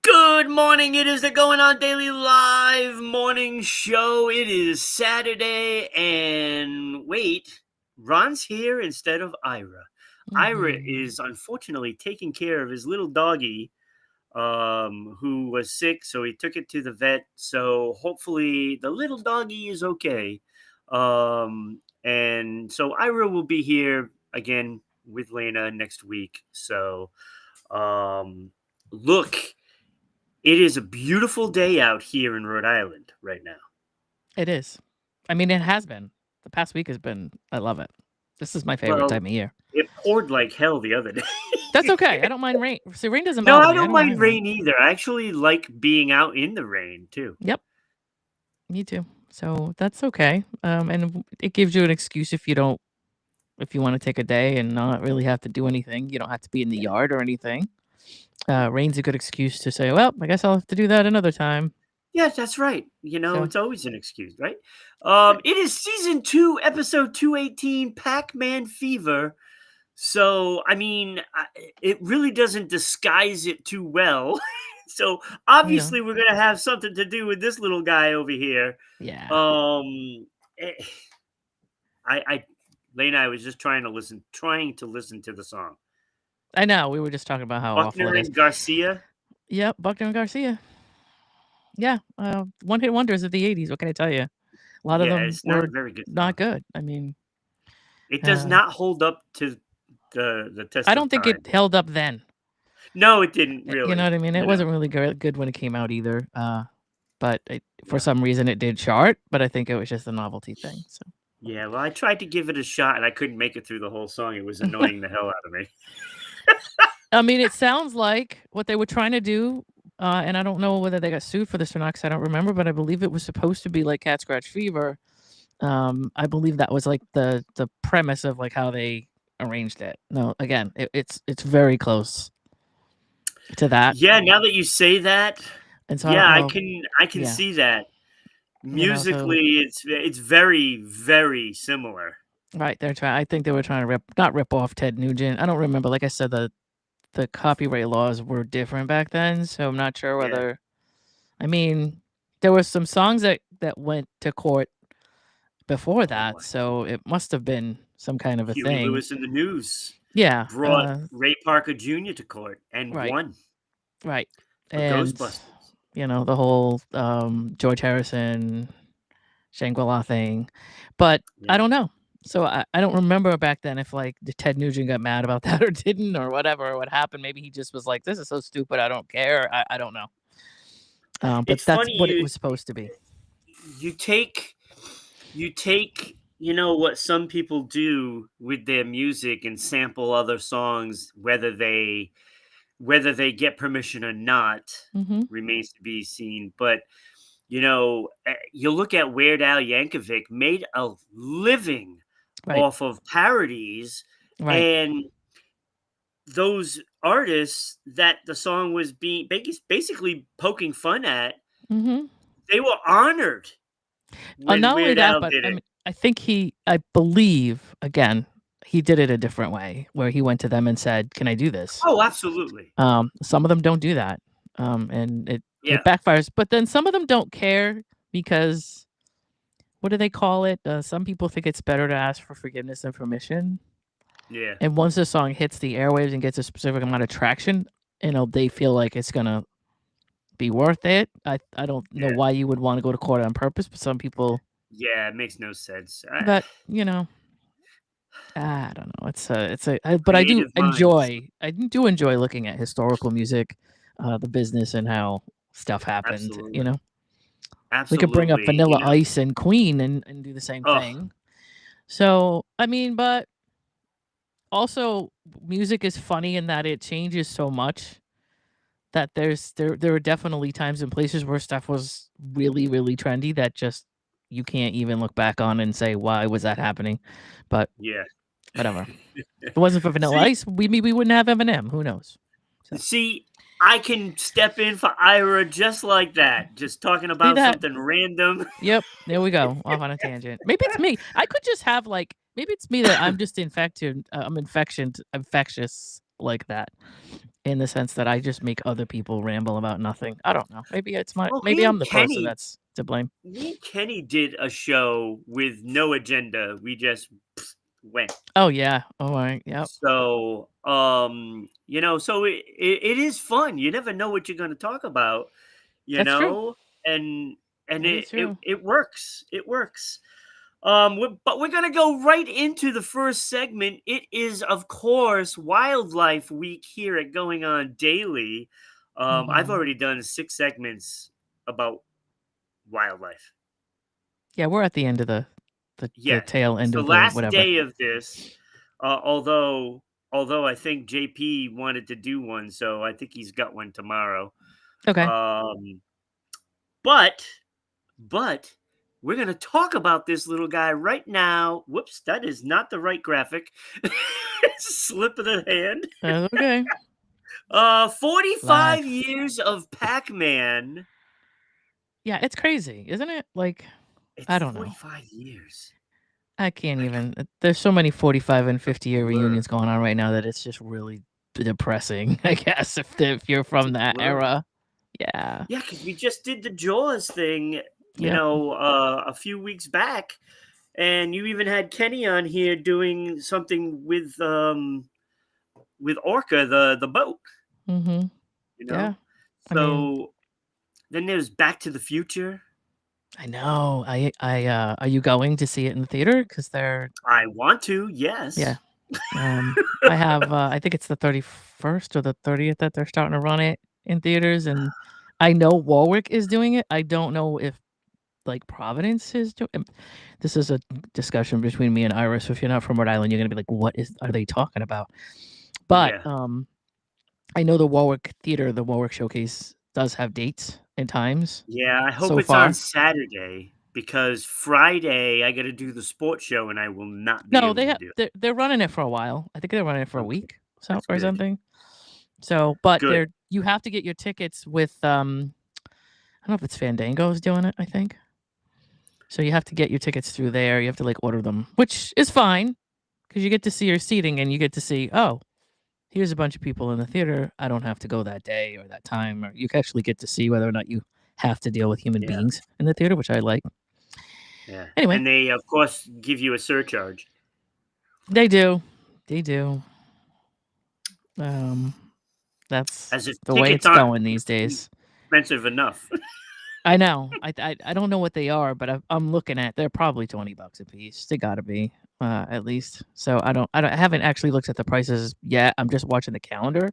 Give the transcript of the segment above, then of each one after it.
Good morning. It is the Going On Daily Live morning show. It is Saturday, and wait, Ron's here instead of Ira. Ira Mhm. is unfortunately taking care of his little doggy, who was sick, so he took it to the vet. So hopefully the little doggy is okay. And so Ira will be here again with Lena next week. So, um, look. It is a beautiful day out here in Rhode Island right now. It is. I mean, it has been. The past week has been I love it. This is my favorite Well, time of year. it poured like hell the other day. That's okay. I don't mind rain. See, rain doesn't No, bother I me. I don't don't mind mind rain. rain either. I actually like being out in the rain too. Yep, me too. So that's okay. And it gives you an excuse if you want to take a day and not really have to do anything. You don't have to be in the Yeah. yard or anything. Rain's a good excuse to say, well, I guess I'll have to do that another time. Yes, that's right. So It's always an excuse, right? right. It is season 2, episode 218, Pac-Man Fever. So, it really doesn't disguise it too well. So, No. obviously, we're gonna have something to do with this little guy over here. Yeah. Um, eh, I Lane, I was just trying to listen to the song. I know. We were just talking about how awful Buckner it is. and Garcia. Yep, Buckner and Garcia. Yeah, one hit wonders of the '80s. What can I tell you? A lot of Yeah, them it's not a were very good not song. good. I mean, It does uh, not hold up to the I test of don't think time. it held up then. No, it didn't You know what really, I mean? It you know? wasn't really good when it came out either. But for Yeah. some reason it did chart. But I think it was just a novelty thing. So Yeah, well, I tried to give it a shot, and I couldn't make it through the whole song. It was annoying the hell out of me. I mean, it sounds like what they were trying to do. And I don't know whether they got sued for this or not, 'cause I don't remember. But I believe it was supposed to be like Cat Scratch Fever. I believe that was like the premise of like how they arranged it. No, again, it's very close to that. Yeah, now that you say that, And so I yeah, don't I know. can Yeah, see that. so Musically, it's very, very similar. right, they're trying. I think they were trying to not rip off Ted Nugent. I don't remember. Like I said, the copyright laws were different back then, so I'm not sure Yeah. whether. I mean, there were some songs that went to court before Oh, that, boy. so it must have been some kind of a Huey thing. Lewis in the News Yeah. brought Ray Parker Jr. to court and Right. won Right. for And Ghostbusters. the whole George Harrison Shangri-La thing. But Yeah. I don't know. So I don't remember back then if like the Ted Nugent got mad about that or didn't or whatever or what happened. Maybe he just was like, "This is so stupid. I don't care." I don't know. But It's that's funny what it was supposed to be. you take what some people do with their music and sample other songs, whether they get permission or not Hmm. remains to be seen. But you look at Weird Al Yankovic made a living Right. off of parodies, Right. and those artists that the song was being basically poking fun at, Hmm. they were honored when Not only Weird that, Al but did I it. mean, I believe again, he did it a different way, where he went to them and said, "Can I do this?" Oh, absolutely. Some of them don't do that, and it Yeah, backfires. But then some of them don't care because what do they call it? Some people think it's better to ask for forgiveness and permission. yeah, And once the song hits the airwaves and gets a specific amount of traction, they feel like it's gonna be worth it. I don't know yeah, why you would want to go to court on purpose, but some people. yeah, it makes no sense. But I don't know. But Creative minds. I do enjoy looking at historical music, the business and how stuff happened. Absolutely, We could bring up absolutely, Vanilla Ice and Queen and do the same oh, thing. So, I mean, but also music is funny in that it changes so much that there are definitely times and places where stuff was really, really trendy that just you can't even look back on and say, "Why was that happening?" But yeah. whatever. If it wasn't for Vanilla See Ice, we wouldn't have Eminem. Who knows? So, see, I can step in for Ira just like that, just talking see about that? something random. Yep, there we go, off on a tangent. Maybe it's me. I could just have, like maybe it's me that I'm just infectious like that. in the sense that I just make other people ramble about nothing. I don't know. Well, Maybe I'm the person that's to blame. me and Kenny did a show with no agenda. We just went. Oh, yeah. Oh, right. Yep. So, so it is fun. You never know what you're going to talk about, you That's true. know, and That is true. it works. It works. But we're gonna go right into the first segment. It is, of course, Wildlife Week here at Going On Daily. I've Mhm. already done 6 segments about wildlife. Yeah, we're at the end of the Yeah, tail it's end the of the last whatever. day of this. Although I think JP wanted to do one, so I think he's got one tomorrow. Okay. Um, but But we're going to talk about this little guy right now. Whoops, that is not the right graphic. Slip of the hand. That's okay. 45 Laugh. years of Pac-Man. Yeah, it's crazy, isn't it? Like, It's I don't know. 45 years. I can't Like even there's so many 45 and a 50-year blur. reunions going on right now that it's just really depressing, I guess, if you're It's from a that blur. era. Yeah. Yeah, because we just did the Jaws thing, Yep. a few weeks back, and you even had Kenny on here doing something with Orca, the boat. Mhm. You Yeah. know, I mean, so then there's Back to the Future. I know. Are you going to see it in the theater? Because they're I want to, yeah. yes. I have, I think it's the 31st or the 30th that they're starting to run it in theaters, and I know Warwick is doing it. I don't know if, like, Providence is doing this is a discussion between me and Iris. So if you're not from Rhode Island, you're gonna be like, "What are they talking about?" But, Yeah. I know the Warwick Theater, the Warwick Showcase does have dates and times Yeah, I hope so it's on far. Saturday because Friday I gotta do the sports show and I will not be No, able to do it. they're running it for a while. I think they're running it for a Okay, week, that's or good. something. So, but Good. you have to get your tickets with, I don't know if it's Fandango's doing it, I think. So you have to get your tickets through there. You have to, like, order them, which is fine because you get to see your seating and you get to see, "Oh, here's a bunch of people in the theater. I don't have to go that day or that time," or you can actually get to see whether or not you have to deal with human Yeah, beings in the theater, which I like. yeah. Anyway, And they, of course, give you a surcharge. they do. They do. Um, that's As if the way tickets it's aren't going these days. expensive enough. I know. I don't know what they are, but I'm looking at they're probably $20 a piece. They gotta be, at least. So I haven't actually looked at the prices yet. I'm just watching the calendar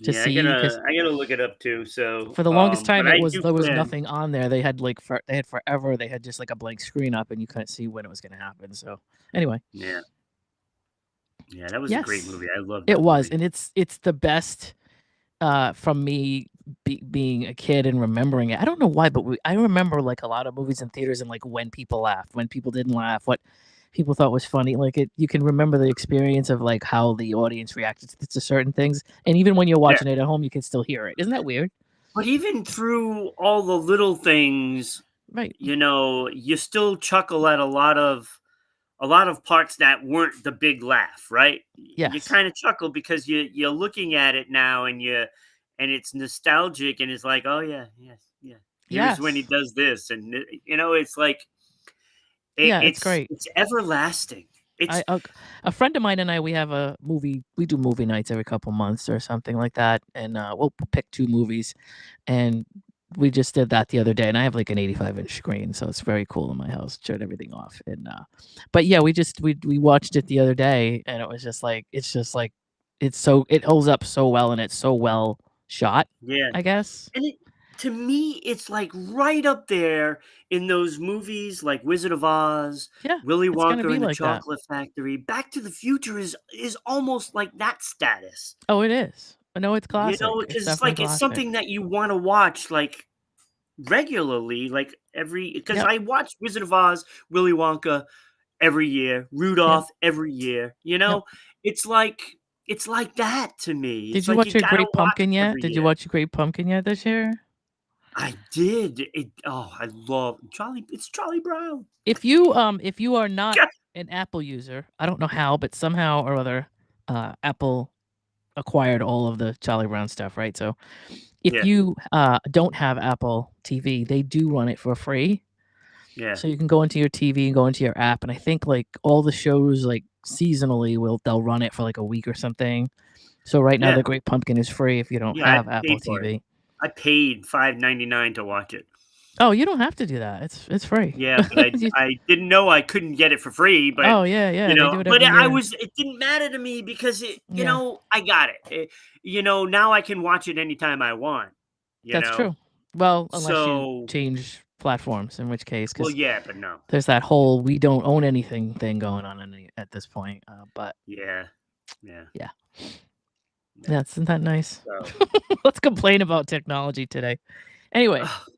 to Yeah, see because I gotta look it up too. So, for the longest but time I do there was plan. nothing on there. They had like they had forever. They had just like a blank screen up and you couldn't see when it was gonna happen. So anyway, Yeah, yeah, that was a great yes, movie. I love it that was, movie. and it's the best from me being a kid and remembering it. I don't know why, but I remember like a lot of movies in theaters and like when people laughed, when people didn't laugh, what people thought was funny. Like you can remember the experience of like how the audience reacted to certain things, and even when you're Yeah. watching it at home, you can still hear it. Isn't that weird? But even through all the little things, Right. you still chuckle at a lot of parts that weren't the big laugh, right? You Yes. kind of chuckle because you're looking at it now and it's nostalgic and it's like, oh yeah, yes, yeah. Here's when he Yes. does this, and it's like Yeah, it's it's great. it's everlasting. I It's a friend of mine and I, we have a movie. We do movie nights every couple months or something like that, and we'll pick two movies. And we just did that the other day, and I have like an 85-inch screen, so it's very cool in my house. Turned everything off, and but yeah, we watched it the other day, and it was just like it holds up so well, and it's so well shot. yeah. I guess. And to me, it's like right up there in those movies like Wizard of Oz, Yeah, Willy it's gonna Wonka be and the like that. Chocolate Factory. Back to the Future is almost like that status. Oh, it is. No, it's classic. It's Because it's definitely like it's classic. something that you want to watch like regularly, like every because Yep. I watch Wizard of Oz, Willy Wonka every year, Yep. Rudolph every year. Yep. It's like it's like that to me. Did It's you like you watch your gotta Great watch Pumpkin it yet? every Did you year. watch your Great Pumpkin yet this year? I did. I love Charlie. It's Charlie Brown. If you are not an Apple user, I don't know how, but somehow or other, Apple acquired all of the Charlie Brown stuff, right? So if Yeah. you don't have Apple TV, they do run it for free. Yeah. So you can go into your TV and go into your app, and I think like all the shows like seasonally they'll run it for like a week or something. So right now, Yeah. The Great Pumpkin is free if you don't Yeah. I have Apple paid for it. TV. I paid $5.99 to watch it. Oh, you don't have to do that. It's free. Yeah, but I didn't know I couldn't get it for free, but, Oh yeah, they do it but every year. it didn't matter to me because Yeah, I got it. Now I can watch it anytime I want, you that's know? true. Well, unless you So, change platforms, in which case, well, because yeah, but no. there's that whole we don't own anything thing going on at this point. But Yeah. Yeah. yeah, Yeah. yeah, isn't that nice? So, Let's complain about technology today. Anyway, ugh,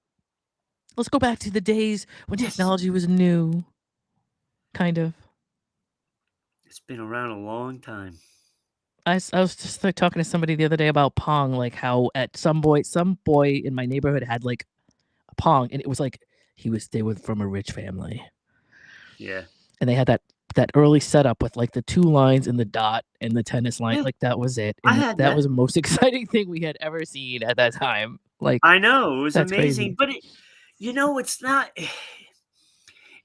let's go back to the days when yes, technology was new, kind of. it's been around a long time. I was just like talking to somebody the other day about Pong, like how at some boy in my neighborhood had like a Pong, and it was like they were from a rich family, Yeah. and they had that early setup with like the two lines and the dot and the tennis line, Yeah, like that was it, I and had that that. was the most exciting thing we had ever seen at that time. Like I know, it was that's amazing, crazy. but it's not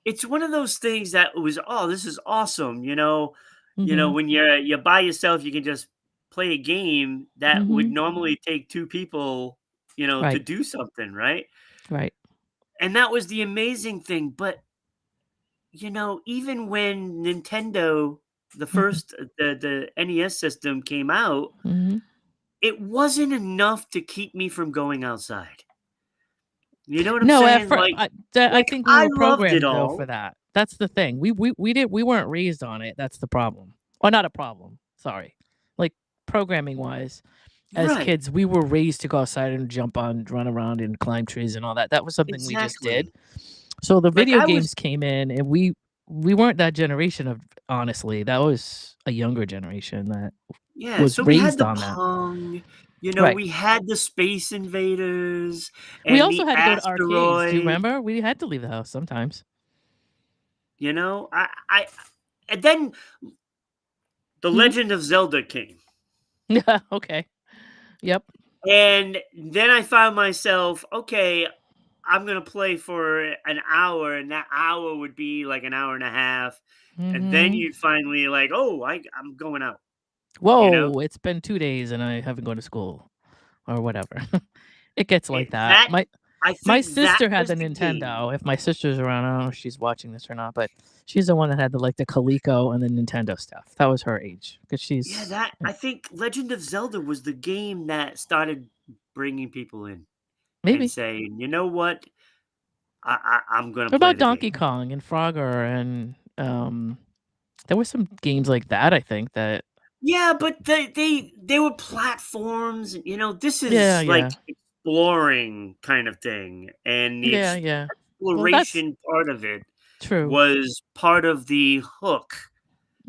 it's one of those things that was, "Oh, this is awesome," Mhm. when you're by yourself, you can just play a game that would Mhm. normally take 2 people, to Right. do something, right? Right. And that was the amazing thing, but, even when Nintendo, the Mhm. first the NES system came out, Mhm. it wasn't enough to keep me from going outside. You know what I'm No, at saying? fir I think we I were loved it programmed though for all. that. That's the thing. We weren't raised on it. That's the problem. Or not a problem. Sorry. Like programming wise, as Right, kids, we were raised to go outside and jump on, run around and climb trees and all that. That was something we just did. exactly. So the Like, video I was games came in and we weren't that generation of honestly. That was a younger generation that Yeah, was so we had raised the on that. Pong, Right. we had the Space Invaders We and also the had to go to arcades. Do you asteroid, remember? We had to leave the house sometimes. I and then The Mhm. Legend of Zelda came, Yeah, okay. Yep. and then I found myself, "Okay, I'm gonna play for an hour," and that hour would be like an hour and a half, and then Mhm. you'd finally like, "Oh, I'm going out," you know? Whoa, it's been 2 days and I haven't gone to school or whatever. It gets like It that. that I My think that sister had was the the game. Nintendo. If my sister's around, I don't know if she's watching this or not, but she's the one that had the Coleco and the Nintendo stuff. That was her age because Yeah, she's that I think Legend of Zelda was the game that started bringing people in and maybe. saying, "You know what? I'm gonna What play about the Donkey game." Kong and Frogger and, there were some games like that, I think that Yeah, but they were platforms, this yeah, is like yeah. exploring kind of thing, and the Yeah, yeah. Well, that's exploration part of it true. was part of the hook.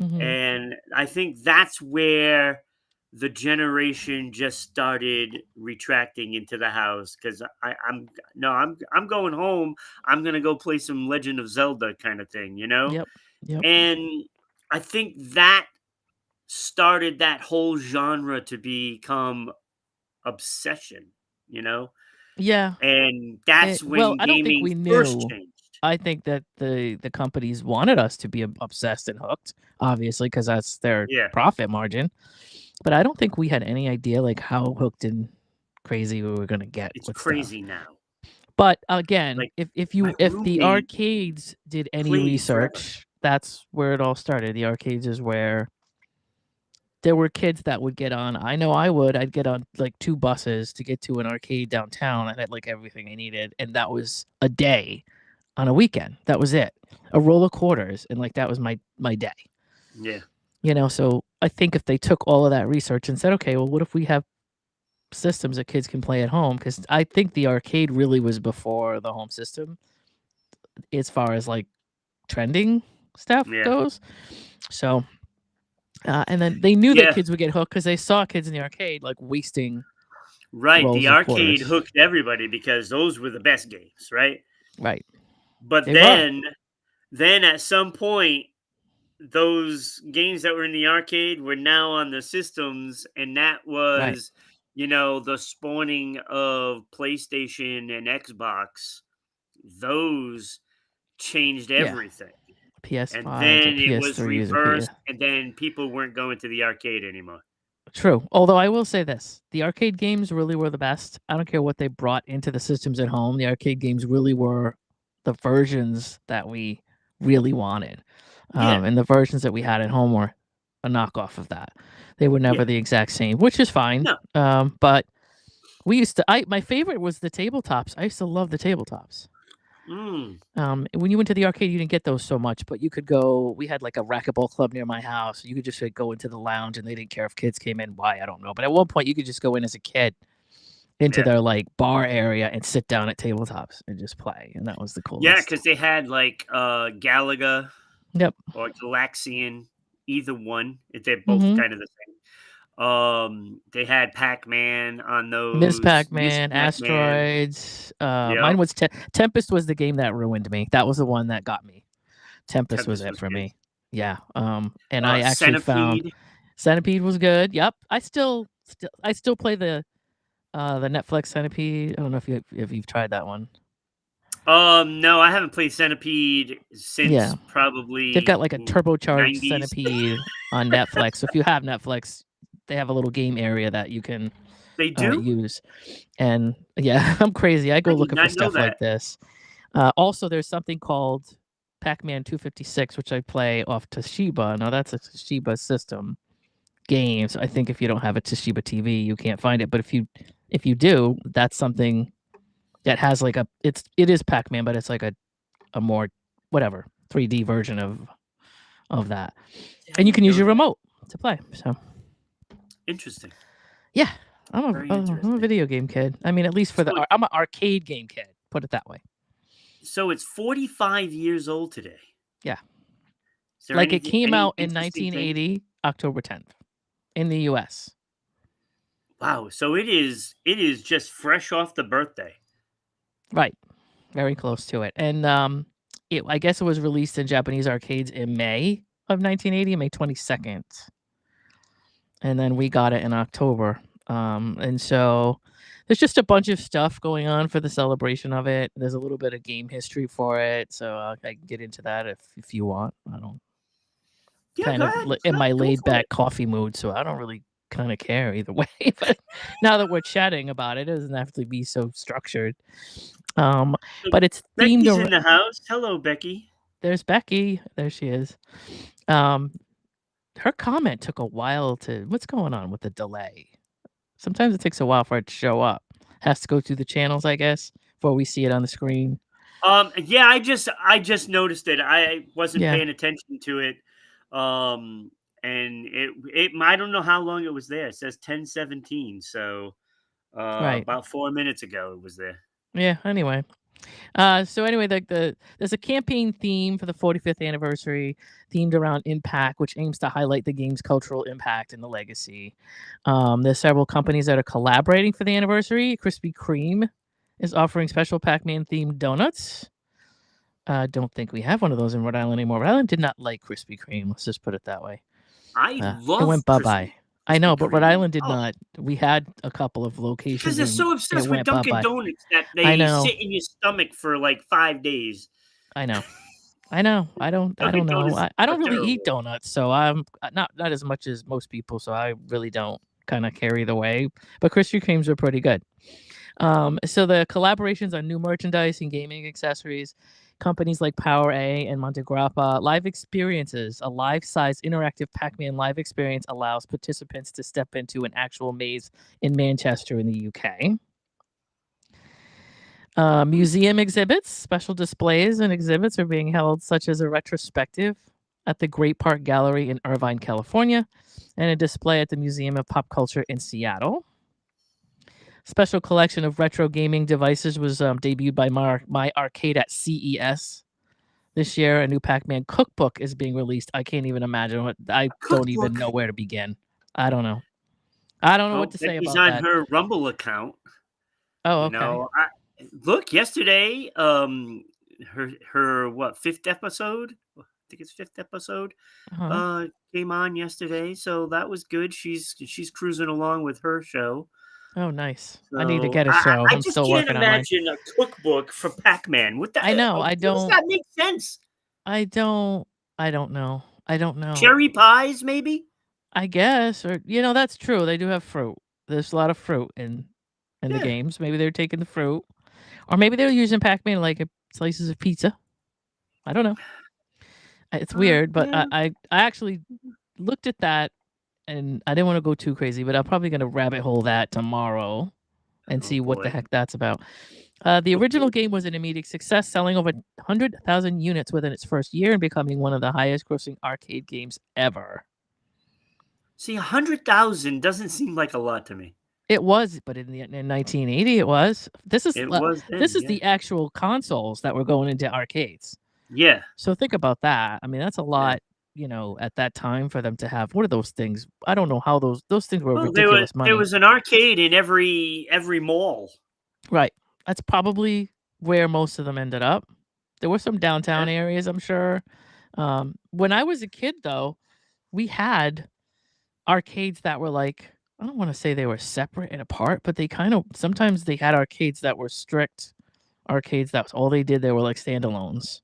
Mhm. And I think that's where the generation just started retracting into the house because I'm no, I'm going home. I'm gonna go play some Legend of Zelda kind of thing. Yep. Yep. And I think that started that whole genre to become obsession, you know, Yeah. and that's Well, when I don't think gaming we first knew. changed. I think that the companies wanted us to be obsessed and hooked, obviously, because that's their Yeah, profit margin. But I don't think we had any idea like how hooked and crazy we were gonna get it's with stuff. crazy now. But again, Like my if the roommate arcades did any played forever. research, that's where it all started. The arcades is where there were kids that would get on. I know I would. I'd get on like 2 buses to get to an arcade downtown. I had like everything I needed, and that was a day on a weekend. That was it. A roll of quarters, and like that was my day. Yeah. So I think if they took all of that research and said, okay, well, what if we have systems that kids can play at home? Because I think the arcade really was before the home system as far as like trending stuff Yeah. goes. So, and then they knew that Yeah. kids would get hooked because they saw kids in the arcade like wasting Right. The rolls of arcade quarters. hooked everybody because those were the best games, right? Right. But They were. then at some point, those games that were in the arcade were now on the systems, and that Right. was, the spawning of PlayStation and Xbox. Those changed Yeah. everything. And PS5s or then it was PS3s or PS. reversed, and then people weren't going to the arcade anymore. True. Although I will say this, the arcade games really were the best. I don't care what they brought into the systems at home. The arcade games really were the versions that we really wanted. Yeah, And the versions that we had at home were a knockoff of that. They were never yeah. the exact same, which is fine. No. But we used to my favorite was the tabletops. I used to love the tabletops. Mm, When you went to the arcade, you didn't get those so much, but you could go. We had like a racquetball club near my house. You could just like, go into the lounge, and they didn't care if kids came in. Why I don't know, but at one point you could just go in as a kid into yeah. their like bar area and sit down at tabletops and just play, and that was the Yeah, coolest. because they had like Galaga Yep. or Galaxian, either one. They're both Mm-hmm. kind of the same. They had Pac-Man on Miss those. Miss Pac-Man, Pac-Man. Asteroids. Yep. Mine was Tempest was the game that ruined me. That was the one that got me. Tempest was Tempest it was for good. me. Yeah. And I actually found Centipede. Centipede was good. Yep. I still play the Netflix Centipede. I don't know if you've tried that one. No, I haven't played Centipede Yeah. since They've got probably like a turbocharged 90s. Centipede on Netflix. So if you have Netflix, they have a little game area that you can They do? use. And yeah, I'm crazy. I I go did looking for not know stuff like that. this. Also, there's something called Pac-Man 256, which I play off Toshiba. Now that's a Toshiba system game. So I think if you don't have a Toshiba TV, you can't find it. But if you do, that's something that has like it is Pac-Man, but it's like a more whatever 3D version of that. See, I And you can didn't use know your that. remote to play. So Interesting. yeah, I'm a Very I'm a interesting. video game kid. I mean, at least for So it I'm an arcade game kid. Put it that way. so it's 45 years old today. Yeah, Is there like it came any out in interesting things? 1980, October 10th, in the U.S. Wow, so it is just fresh off the birthday. Right, very close to it. And I guess it was released in Japanese arcades in May of 1980, May 22nd, and then we got it in October. And so there's just a bunch of stuff going on for the celebration of it. There's a little bit of game history for it, so I can get into that if you want. I don't Yeah, kind go of ahead. in my Go laid for it. back coffee mood, so I don't really kind of care either way. But now that we're chatting about it, it doesn't have to be so structured. Um, So but it's themed. Becky's in the house. Hello, Becky. There's Becky. There she is. Um, her comment took a while to. What's going on with the delay? Sometimes it takes a while for it to show up. Has to go through the channels, I guess, before we see it on the screen. Yeah, I just noticed it. I wasn't Yeah, paying attention to it. And it I don't know how long it was there. It says 10:17, so right. about 4 minutes ago it was there. Yeah. Anyway, there's a campaign theme for the 45th anniversary themed around impact, which aims to highlight the game's cultural impact and the legacy. There's several companies that are collaborating for the anniversary. Krispy Kreme is offering special Pac-Man themed donuts. I don't think we have one of those in Rhode Island anymore. Rhode Island did not like Krispy Kreme. Let's just put it that way. I It love went bye bye. I know, Krispy but Rhode Kreme. Island did Oh, not. We had a couple of because locations they're and so it obsessed with went bye Dunkin' bye. Donuts that I they know. sit in your stomach for like 5 days. I know. I know. I don't Dunkin' know. Donuts I are don't really eat terrible. donuts, so I'm not as much as most people, so I really don't kind of carry the way. But Krispy Kremes are pretty good. So the collaborations on new merchandise and gaming accessories, companies like PowerA and Montegrappa, live experiences, a life-size interactive Pac-Man live experience allows participants to step into an actual maze in Manchester in the UK. Hmm. Museum exhibits, special displays and exhibits are being held, such as a retrospective at the Great Park Gallery in Irvine, California, and a display at the Museum of Pop Culture in Seattle. Special collection of retro gaming devices was debuted by My Arcade at CES this year. A new Pac-Man cookbook is being released. I can't even imagine what. I A don't even cookbook. know where to begin. I don't know. I don't know what Oh, to say Becky's about on that. her Rumble account. Oh, You okay. know, look yesterday. Her what, fifth episode? think it's fifth episode Uh-huh. came on yesterday, so that was good. She's cruising along with her show. Oh, nice. I need to So get a show. I I'm just still can't working on mine. imagine a cookbook for Pac-Man. What the I know. how I does don't that make sense? I don't I don't know. I don't know. Cherry pies, maybe? I guess, or that's true. They do have fruit. There's a lot of fruit in the Yeah. games. Maybe they're taking the fruit, or maybe they're using Pac-Man like slices of pizza. I don't know. It's weird, but Yeah. I actually looked at that and I didn't want to go too crazy, but I'm probably gonna rabbit hole that tomorrow and Oh see what the boy. heck that's about. The original game was an immediate success, selling over 100,000 units within its first year and becoming one of the highest-grossing arcade games ever. See, 100,000 doesn't seem like a lot to me. It was, but in 1980, it was. It was This then, is yeah. the actual consoles that were going into arcades. Yeah. So think about that. I mean, that's a Yeah. lot, at that time for them to have. What are those things? I don't know how those things were Well, ridiculous there money. was an arcade in every mall. Right. That's probably where most of them ended up. There were some downtown Yeah. areas, I'm sure. When I was a kid, though, we had arcades that were like, I don't want to say they were separate and apart, but they kind of sometimes they had arcades that were strict arcades. That was all they did. They were like standalones.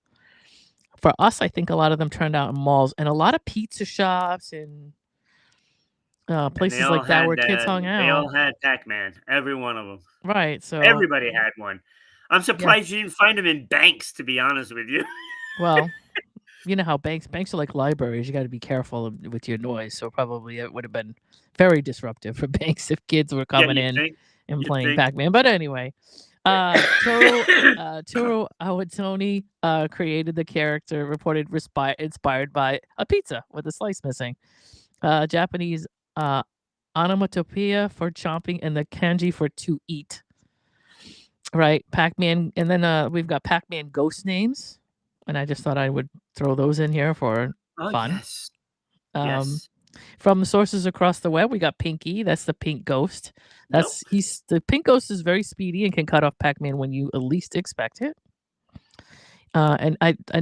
For us, I think a lot of them turned out in malls and a lot of pizza shops and And they places all like that had where kids hung they out. all had Pac-Man, every one of them. Right. So, Everybody had one. I'm yeah. surprised you didn't find them in banks, to be honest with you. Well, you know how banks are like libraries. You got to be careful with your noise. So probably it would have been very disruptive for banks if kids were Yeah, coming you in think? and You playing think? Pac-Man. But anyway, Toro Awatoni created the character reported inspired by a pizza with a slice missing. Japanese uh, onomatopoeia for chomping and the kanji for to eat. Right, Pac-Man, and then we've got Pac-Man ghost names, and I just thought I would throw those in here for Oh, fun. yes. Um, Yes. from sources across the web, we got Pinky. That's the pink ghost. Nope. He's the pink ghost is very speedy and can cut off Pac-Man when you least expect it. And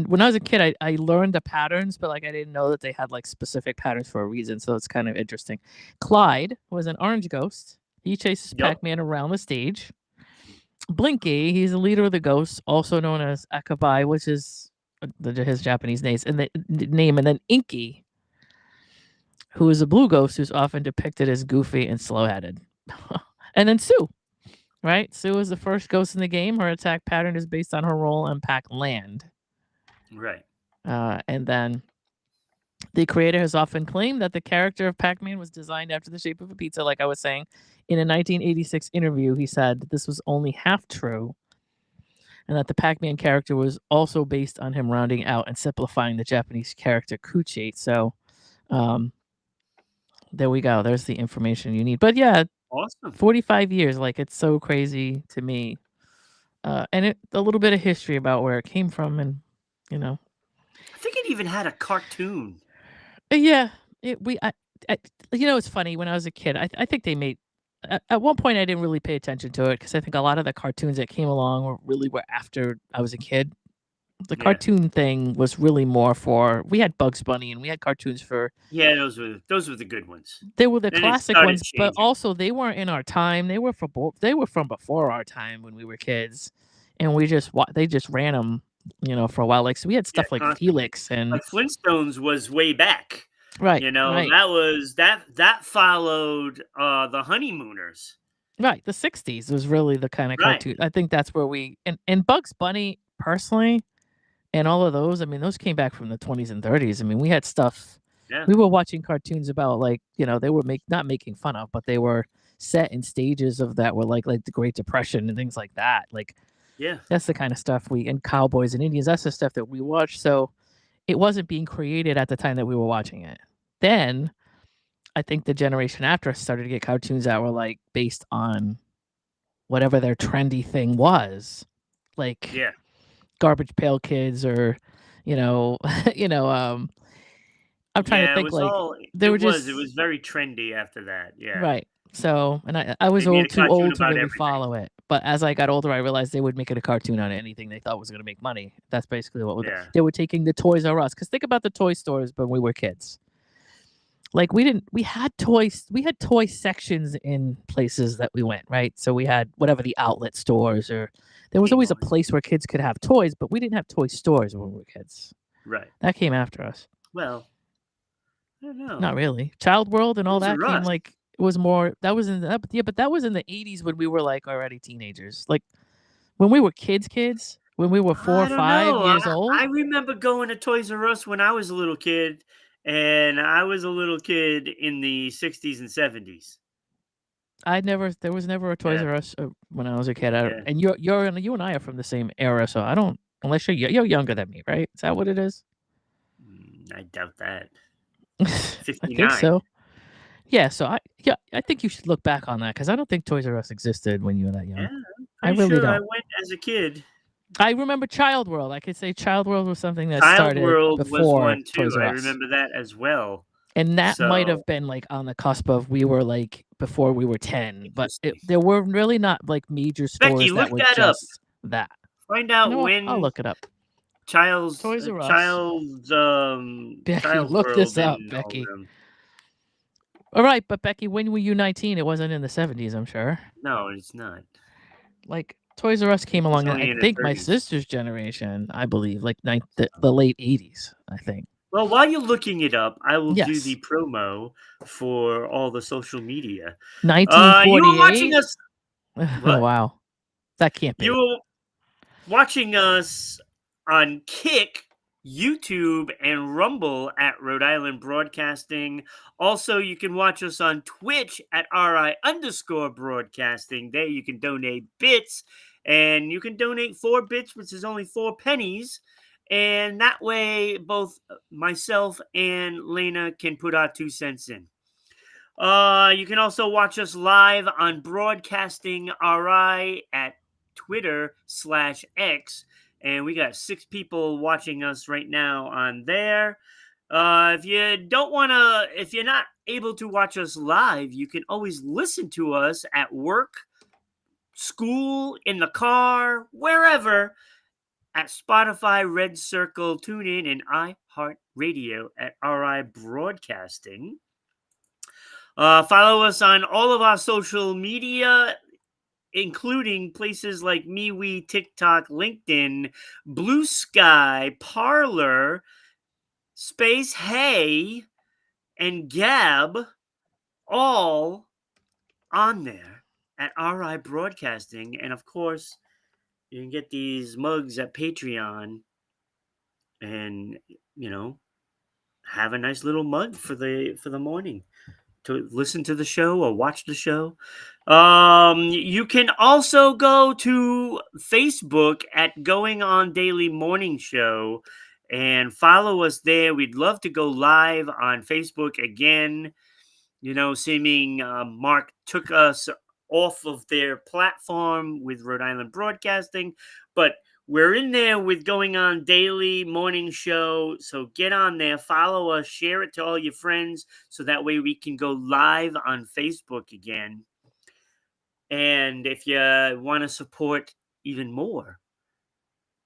when I was a kid, I learned the patterns, but like I didn't know that they had like specific patterns for a reason. So it's kind of interesting. Clyde was an orange ghost. He chases Yep. Pac-Man around the stage. Blinky, he's the leader of the ghosts, also known as Akabai, which is his Japanese name, and then Inky, who is a blue ghost who's often depicted as goofy and slow-headed. And then Sue, right? Sue is the first ghost in the game. Her attack pattern is based on her role on Pac-Land. Right. And then the creator has often claimed that the character of Pac-Man was designed after the shape of a pizza, like I was saying. In a 1986 interview, he said that this was only half true and that the Pac-Man character was also based on him rounding out and simplifying the Japanese character Kuchi. So, there we go. There's the information you need. But yeah, Awesome. 45 years, like it's so crazy to me. And a little bit of history about where it came from, and you know, I think it even had a cartoon. yeah, it's funny. When I was a kid, I think they made. At one point, I didn't really pay attention to it because I think a lot of the cartoons that came along were after I was a kid. The Yeah. cartoon thing was really more for we had Bugs Bunny and we had cartoons for Yeah, those were the good ones. they were the Then it classic started ones, but changing. also they weren't in our time. They were from before our time when we were kids, and they just ran them, for a while. Like so, we had Yeah, stuff like constantly. Felix and Like Flintstones was way back. right, right, That followed the Honeymooners. right. The '60s was really the kind of Right. cartoon. I think that's where we and Bugs Bunny personally and all of those. I mean, those came back from the 20s and 30s. I mean, we had stuff. Yeah. We were watching cartoons about like they were not making fun of, but they were set in stages of that were like the Great Depression and things like that. Like Yeah. that's the kind of stuff and cowboys and Indians. That's the stuff that we watched. So it wasn't being created at the time that we were watching it. Then I think the generation after us started to get cartoons that were like based on whatever their trendy thing was, like Yeah. Garbage Pail Kids or you know, I'm trying to Yeah, it think was like all they were it just was very trendy after that. Yeah. right. So, and I was They made a too cartoon old to about really everything. follow it, But as I got older, I realized they would make it a cartoon on anything they thought was going to make money. That's basically what Yeah. they were taking the Toys R Us. Because think about the toy stores when we were kids. Like we had toy sections in places that we went, right? So we had whatever the outlet stores, or there was always a Kmart. place where kids could have toys, but we didn't have toy stores when we were kids. Right. That came after us. Well, I don't know. Not really. Child World and all Toys that R came Us. like it was more that was in the, yeah, but that was in the 80s when we were like already teenagers. Like when we were kids, when we were 4 or I don't 5 know. years I old. remember going to Toys R Us when I was a little kid, and I was a little kid in the 60s and 70s. There was never a Toys Yeah, R Us when I was a kid. yeah. And you and I are from the same era, so I don't unless you're younger than me, right? Is that what it is? I doubt that. I think 59. so. Yeah, so I think you should look back on that because I don't think Toys R Us existed when you were that Yeah, young. I'm I pretty really sure I don't. went as a kid. I remember Child World. I could say Child World was something that Child started World was before one too. Toys R I Us. remember that as well. And that might So have been like on the cusp of we were like before we were 10, but interesting. there were really not like major Becky, stores that look were that up. just that. Find You out know what? I'll when look it up. Child's Toys R Us. Becky, Child look this World up, and all of Becky. them. All right, but Becky, when were you 19? It wasn't in the 70s, I'm sure. No, it's not. Like Toys R Us came He's along in, only I in his think, my 30s. sister's generation, I believe, like the late 80s, I think. Well, while you're looking it up, I will do Yes. the promo for all the social media. You were watching 1948? us. What? Wow. That can't You be. were watching us on Kick, YouTube, and Rumble at Rhode Island Broadcasting. Also, you can watch us on Twitch at RI_broadcasting. There you can donate bits, and you can donate 4 bits, which is only 4 pennies. And that way, both myself and Lena can put our 2 cents in. You can also watch us live on Broadcasting RI at Twitter/X, and we got 6 people watching us right now on there. If you're not able to watch us live, you can always listen to us at work, school, in the car, wherever, at Spotify, Red Circle, TuneIn, and iHeartRadio at RI Broadcasting. Follow us on all of our social media, including places like MeWe, TikTok, LinkedIn, Blue Sky, Parlor, Space Hey, and Gab, all on there at RI Broadcasting. And of course, you can get these mugs at Patreon and, you know, have a nice little mug for the morning to listen to the show or watch the show. You can also go to Facebook at Going On Daily Morning Show and follow us there. We'd love to go live on Facebook again. Seeming Mark took us off of their platform with Rhode Island Broadcasting, but we're in there with Going On Daily Morning Show. So get on there, follow us, share it to all your friends, so that way we can go live on Facebook again. And if you want to support even more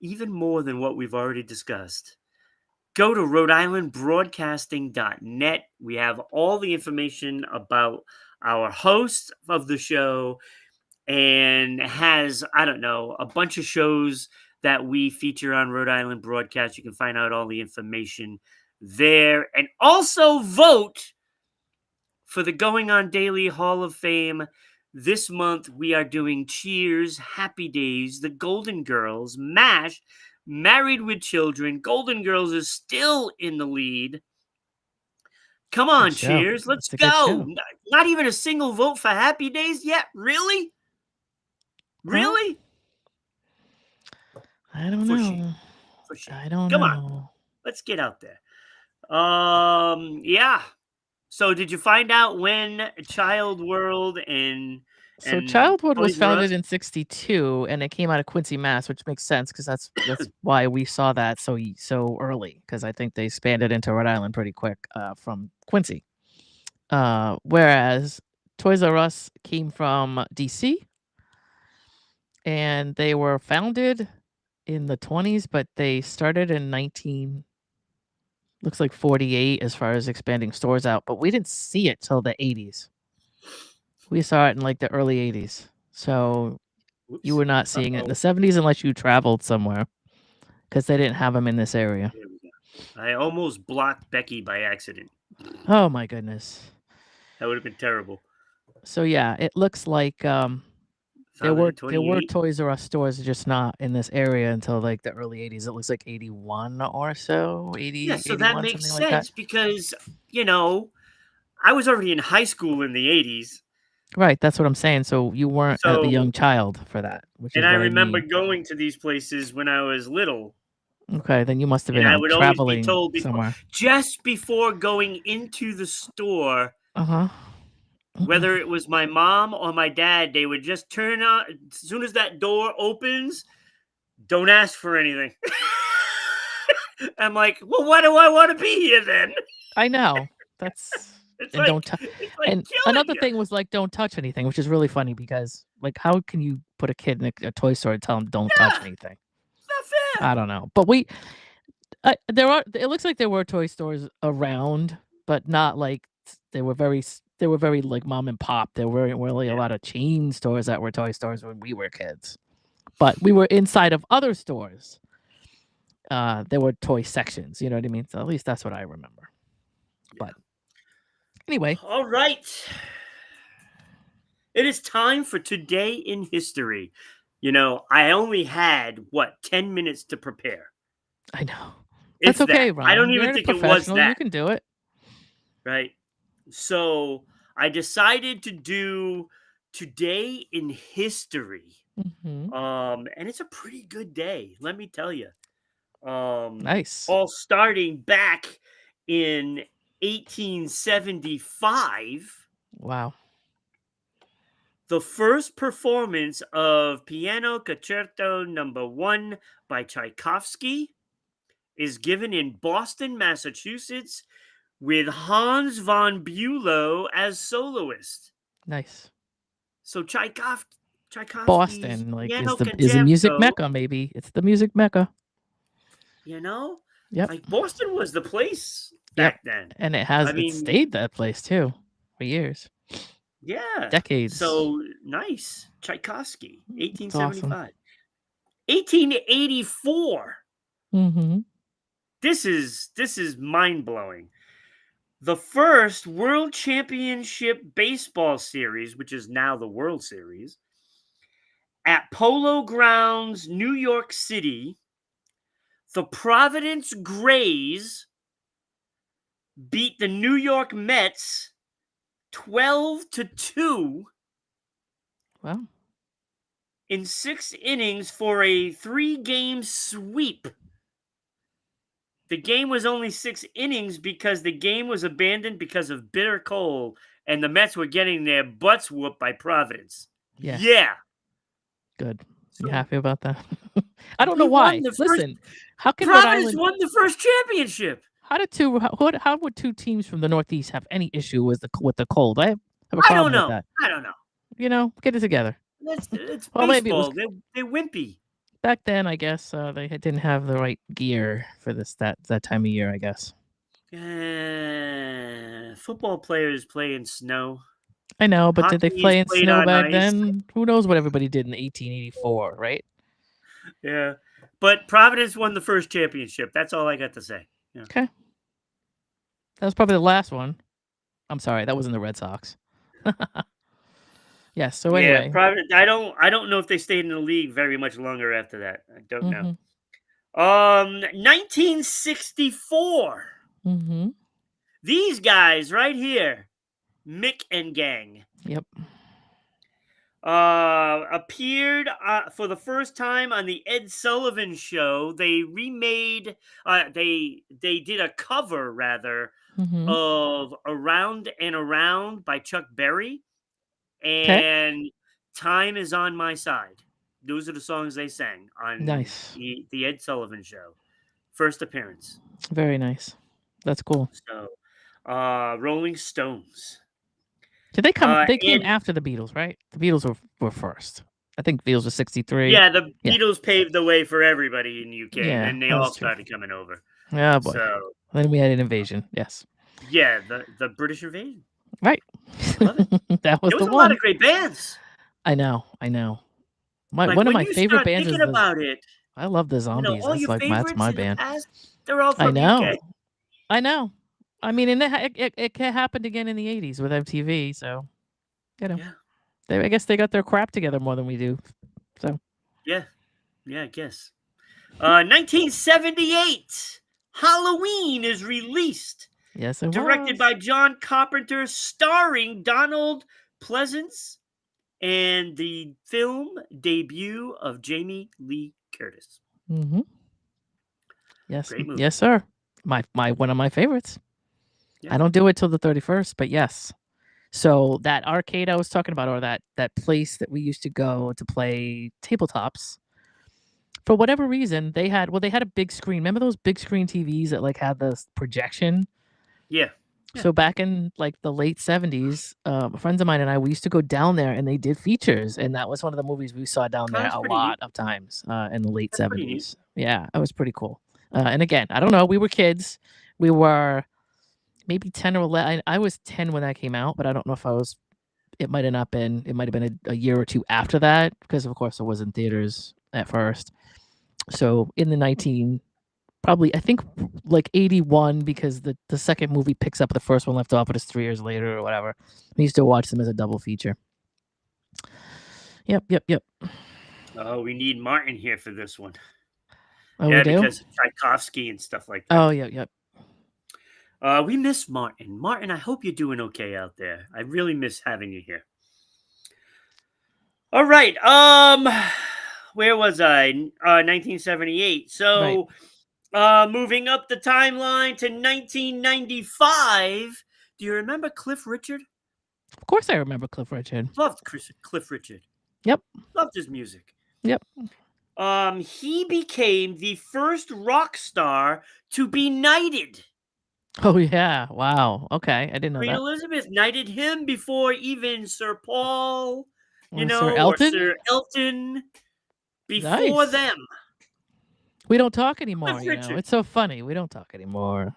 than what we've already discussed, go to rhodeislandbroadcasting.net. We have all the information about our host of the show, and has, I don't know, a bunch of shows that we feature on Rhode Island Broadcast. You can find out all the information there. And also vote for the Going On Daily Hall of Fame. This month, we are doing Cheers, Happy Days, The Golden Girls, MASH, Married with Children. Golden Girls is still in the lead. Come Good on, show. Cheers. Let's It's a good go. show. Not even a single vote for Happy Days yet? Really? Well, Really? I don't For shame. know. For shame. I don't Come on. know. Let's get out there. Yeah. So did you find out when Child World and So Childhood was Toys R founded Us? in 62 and it came out of Quincy, Mass, which makes sense because that's why we saw that so early because I think they expanded into Rhode Island pretty quick from Quincy. Whereas Toys R Us came from DC and they were founded in the 20s, but they started in 48 as far as expanding stores out, but we didn't see it till the 80s. We saw it in like the early 80s. So you Whoops. were not seeing it in the Uh-oh. 70s unless you traveled somewhere because they didn't have them in this area. There we go. I almost blocked Becky by accident. Oh my goodness. That would have been terrible. So yeah, it looks like there Founded were in there were 28. Toys R Us stores, just not in this area until like the early 80s. It looks like 81 or so, Yeah, 80, so that 81, makes something like that. sense because, you know, I was already in high school in the 80s. Right, that's what I'm saying. So you weren't a So, young child for that, which and is I what I remember mean. going to these places when I was little, Okay, then you must have and been I out would always be traveling told somewhere. just before going into the store, Uh-huh. Mm-mm. whether it was my mom or my dad, they would just turn on as soon as that door opens, don't ask for anything. I'm like, well, why do I want to be here then? I know. That's It's and don't like tou it's like and killing another you. thing was, like, don't touch anything, which is really funny because, like, how can you put a kid in a toy store and tell them don't touch Yeah, anything? it's not fair. I don't know. But it looks like there were toy stores around, but not like they were very, like, mom and pop. There weren't really a Yeah, lot of chain stores that were toy stores when we were kids. But we were inside of other stores. There were toy sections, you know what I mean? So at least that's what I remember. yeah. But anyway, All right. It is time for Today in History. You know, I only had, what, 10 minutes to prepare. I know. That's If okay, that. I Ron. don't You're even a think it was professional. You that, can do it. right? So I decided to do Today in History. Mhm. And it's a pretty good day, let me tell you. Nice. All starting back in 1875, Wow. the first performance of Piano Concerto Number 1 by Tchaikovsky is given in Boston, Massachusetts, with Hans von Bülow as soloist. Nice. So Tchaikovsky's Boston, like, Piano is a music Concerto, mecca, maybe. It's the music mecca. you know, Yep. like Boston was the place Yep. back then. And I it mean, stayed that place too for years, yeah. decades. So nice. Tchaikovsky, It's awesome. 1875. 1884. Mhm. This is mind-blowing. The first World Championship Baseball Series, which is now the World Series, at Polo Grounds, New York City, the Providence Grays beat the New York Mets 12-2 Well, in 6 innings for a 3-game sweep. The game was only 6 innings because the game was abandoned because of bitter cold, and the Mets were getting their butts whooped by Providence. yeah, Yeah. good. You So happy about that? I don't know we won why. the first. Listen, how can Rhode Providence Island won the first championship. how would two teams from the Northeast have any issue with the cold? I have a I don't problem with know. that. I don't know. You know, get it together. It's Well, maybe it was baseball. They're wimpy. back then, I guess, didn't have the right gear for that time of year, I guess. Football players play in snow. I know, but did they Hockey is play in played snow on back ice. then? Who knows what everybody did in 1884, right? Yeah, but Providence won the first championship. That's all I got to say. Yeah. Okay. That was probably the last one. I'm sorry, that wasn't the Red Sox. Yes, so Yeah, anyway. Providence. I don't know if they stayed in the league very much longer after that. I don't know. Mhm. 1964. Mhm. These guys right here, Mick and Gang, Yep. appeared for the first time on the Ed Sullivan Show. They remade. They did a cover rather Mhm. of "Around and Around" by Chuck Berry Okay. and "Time Is on My Side." Those are the songs they sang on Nice. the Ed Sullivan Show. First appearance. Very nice. That's cool. So, Rolling Stones. Did they come they came And after the Beatles, right? The Beatles were first. I think Beatles was 63. Yeah, the Yeah. Beatles paved the way for everybody in UK, and Yeah, then they that all was true. started coming over. Oh boy. So, Then we had an invasion. Yes. yeah, the British invasion. Right. I love it. That was There was the a lot one. of great bands. I know. I know. Like, One of when my you favorite start bands thinking is the about it, I love the Zombies. all That's your like that's favorites my in the band. past, they're all I from know. UK. I know. I mean, and it happened again in the 80s with MTV, so you know. Yeah. I guess they got their crap together more than we do. So, Yeah. Yeah, I guess. 1978, Halloween is released. yes it Directed was. by John Carpenter, starring Donald Pleasance, and the film debut of Jamie Lee Curtis. Mhm. Yes. Great movie. Yes, sir. My one of my favorites. Yeah. I don't do it till the 31st, but yes. So that arcade I was talking about, or that place that we used to go to play tabletops, for whatever reason, they had a big screen. Remember those big screen TVs that like had the projection? Yeah. Yeah. So back in like the late 70s, friends of mine and I, we used to go down there and they did features, and that was one of the movies we saw down Oh, there that's a pretty neat. lot of times in the late That's pretty neat. 70s. Yeah, it was pretty cool. And again, I don't know, we were kids. We were maybe 10 or 11. I was 10 when that came out, but I don't know if I was. It might have not been. It might have been a year or two after that, because of course it was in theaters at first. So in the 19, probably I think like 81, because the second movie picks up the first one left off, but it's 3 years later or whatever. We used to watch them as a double feature. Yep, yep, yep. Oh, we need Martin here for this one. Oh, we Yeah, do. because of Tchaikovsky and stuff like that. Oh, yep, yep. We miss Martin. Martin, I hope you're doing okay out there. I really miss having you here. All right. Where was I? 1978. Right. So, moving up the timeline to 1995. Do you remember Cliff Richard? Of course, I remember Cliff Richard. Loved Cliff Richard. Yep, Loved his music. yep. He became the first rock star to be knighted. Oh yeah. Wow. Okay, I didn't know Queen that. Elizabeth knighted him before even Sir Paul, Or Sir or Elton. Sir Elton, before Nice. them. We don't talk Cliff anymore. Richard. It's so funny. We don't talk anymore.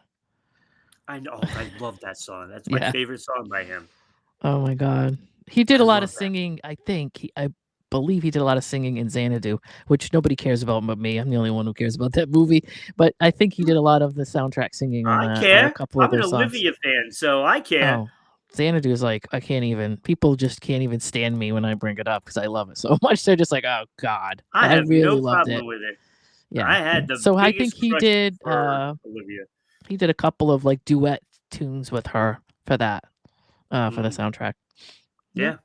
I know. I love that song. That's my Yeah. favorite song by him. Oh my god. He did I a lot of love that. singing. I believe he did a lot of singing in Xanadu, which nobody cares about but me. I'm the only one who cares about that movie. But I think he did a lot of the soundtrack singing on I that, or a care. couple of I'm an their songs. Olivia fan, so I care. Oh, Xanadu is like, I can't even. People just can't even stand me when I bring it up because I love it so much. They're just like, oh god, I I have really no loved it. problem with it. Yeah. I had the So I think biggest he crush did. for Olivia. He did a couple of like duet tunes with her for that. For the Mm, soundtrack. Yeah. yeah,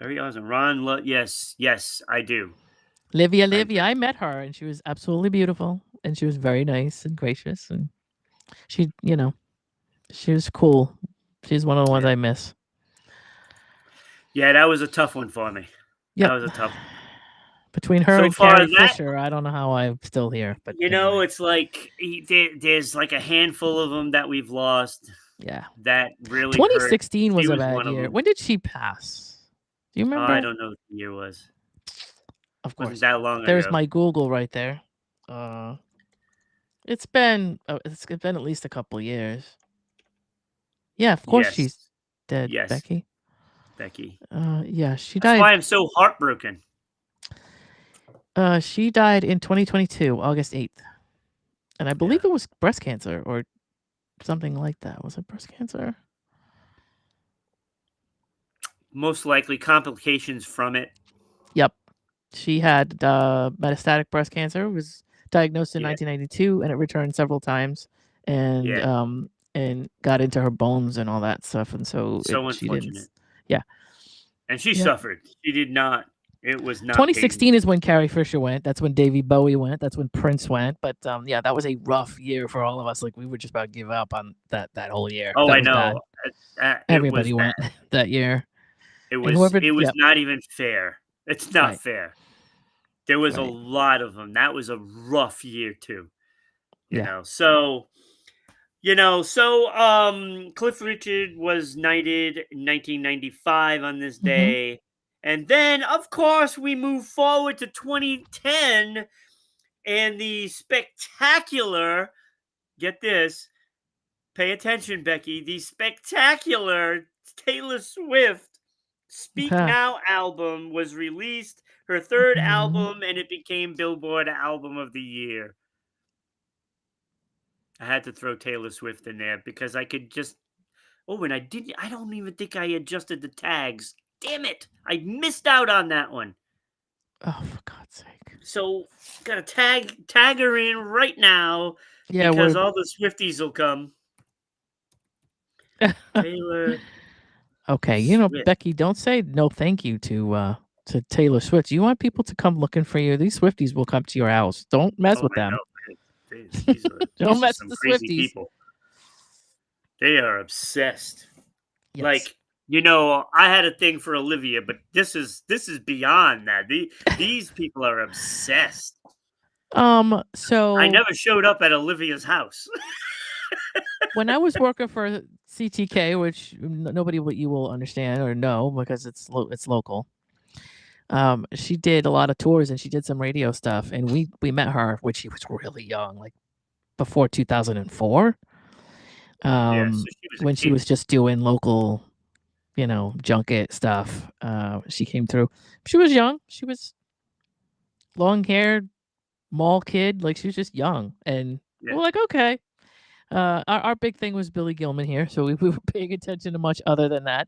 very awesome. Yes, yes, I do. Livia, I Livia. do. I met her and she was absolutely beautiful and she was very nice and gracious and she, she was cool. She's one of the ones Yeah, I miss. yeah, that was a tough one for me. That Yep. was a tough one. Between her So and far, Carrie that Fisher, I don't know how I'm still here, but anyway. it's like there's like a handful of them that we've lost. Yeah. That really hurt. 2016 She was a was bad one of year. them. When did she pass? Do you I remember? don't know what the year was. Of Wasn't course. that long There's ago. my Google right there. It's been at least a couple years. Yeah, of course she's Yes, dead, yes, Becky. Becky. Yeah, she That's died. why I'm so heartbroken. She died in 2022, August 8th, and I Yeah, believe it was breast cancer or something like that. Was it breast cancer? most likely complications from it. Yep. She had metastatic breast cancer. Was diagnosed in Yeah, 1992, and it returned several times, yeah. and got into her bones and all that stuff. And so So she didn't. unfortunate. Yeah. And she Yep. suffered. She did not. It was not 2016 painless. is when Carrie Fisher went. That's when Davy Bowie went. That's when Prince went. But yeah, that was a rough year for all of us. Like we were just about to give up on that whole year. Oh, That I was bad. know. It was Everybody bad. went that year, It and was whoever. it was Yep. not even fair. It's not Right. fair. There was a Right. lot of them. That was a rough year too. You Yeah. know. So Cliff Richard was knighted in 1995 on this Hmm. day. And then, of course, we move forward to 2010 and the spectacular, get this, pay attention, Becky, the spectacular Taylor Swift Speak Huh. Now album was released, her third Mhm. album, and it became Billboard Album of the Year. I had to throw Taylor Swift in there because I could just. Oh, and I don't even think I adjusted the tags. Damn it. I missed out on that one. Oh, for God's sake. So gotta tag her in right now Yeah, because we're all the Swifties will come. Taylor okay. Swift. Becky, don't say no thank you to Taylor Swift. You want people to come looking for you. These Swifties will come to your house. Don't mess Oh, with I them. know. These are Don't mess some with the crazy Swifties. people. They are obsessed. Yes. Like, I had a thing for Olivia, but this is beyond that. These people are obsessed. I So never showed up at Olivia's house. when I was working for CTK, which nobody what you will understand or know because it's local. She did a lot of tours and she did some radio stuff, and we met her when she was really young, like before 2004. Yeah, so she was a When she kid. was just doing local, junket stuff. She came through. She was young. She was long haired, mall kid. Like she was just young, and Yeah, we're like, okay. Our big thing was Billy Gilman here, so we were paying attention to much other than that.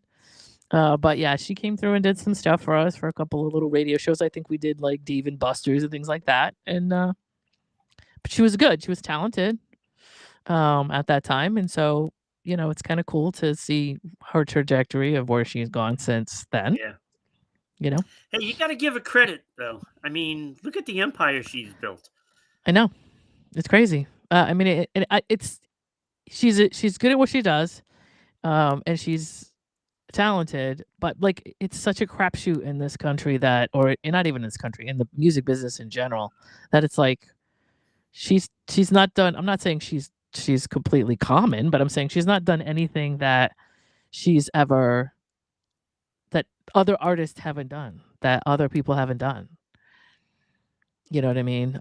But yeah, she came through and did some stuff for us for a couple of little radio shows. I think we did like Dave and Buster's and things like that. And but she was good. She was talented at that time, and so it's kind of cool to see her trajectory of where she's gone since then. yeah. You know, Hey, you gotta give her credit, though. I mean, look at the empire she's built. I know it's crazy. I mean, it's she's good at what she does, and she's talented, but like it's such a crapshoot in this country that, or not even in this country, in the music business in general, that it's like she's not done. I'm not saying she's completely common, but I'm saying she's not done anything that she's ever that other artists haven't done, that other people haven't done. You know what I mean?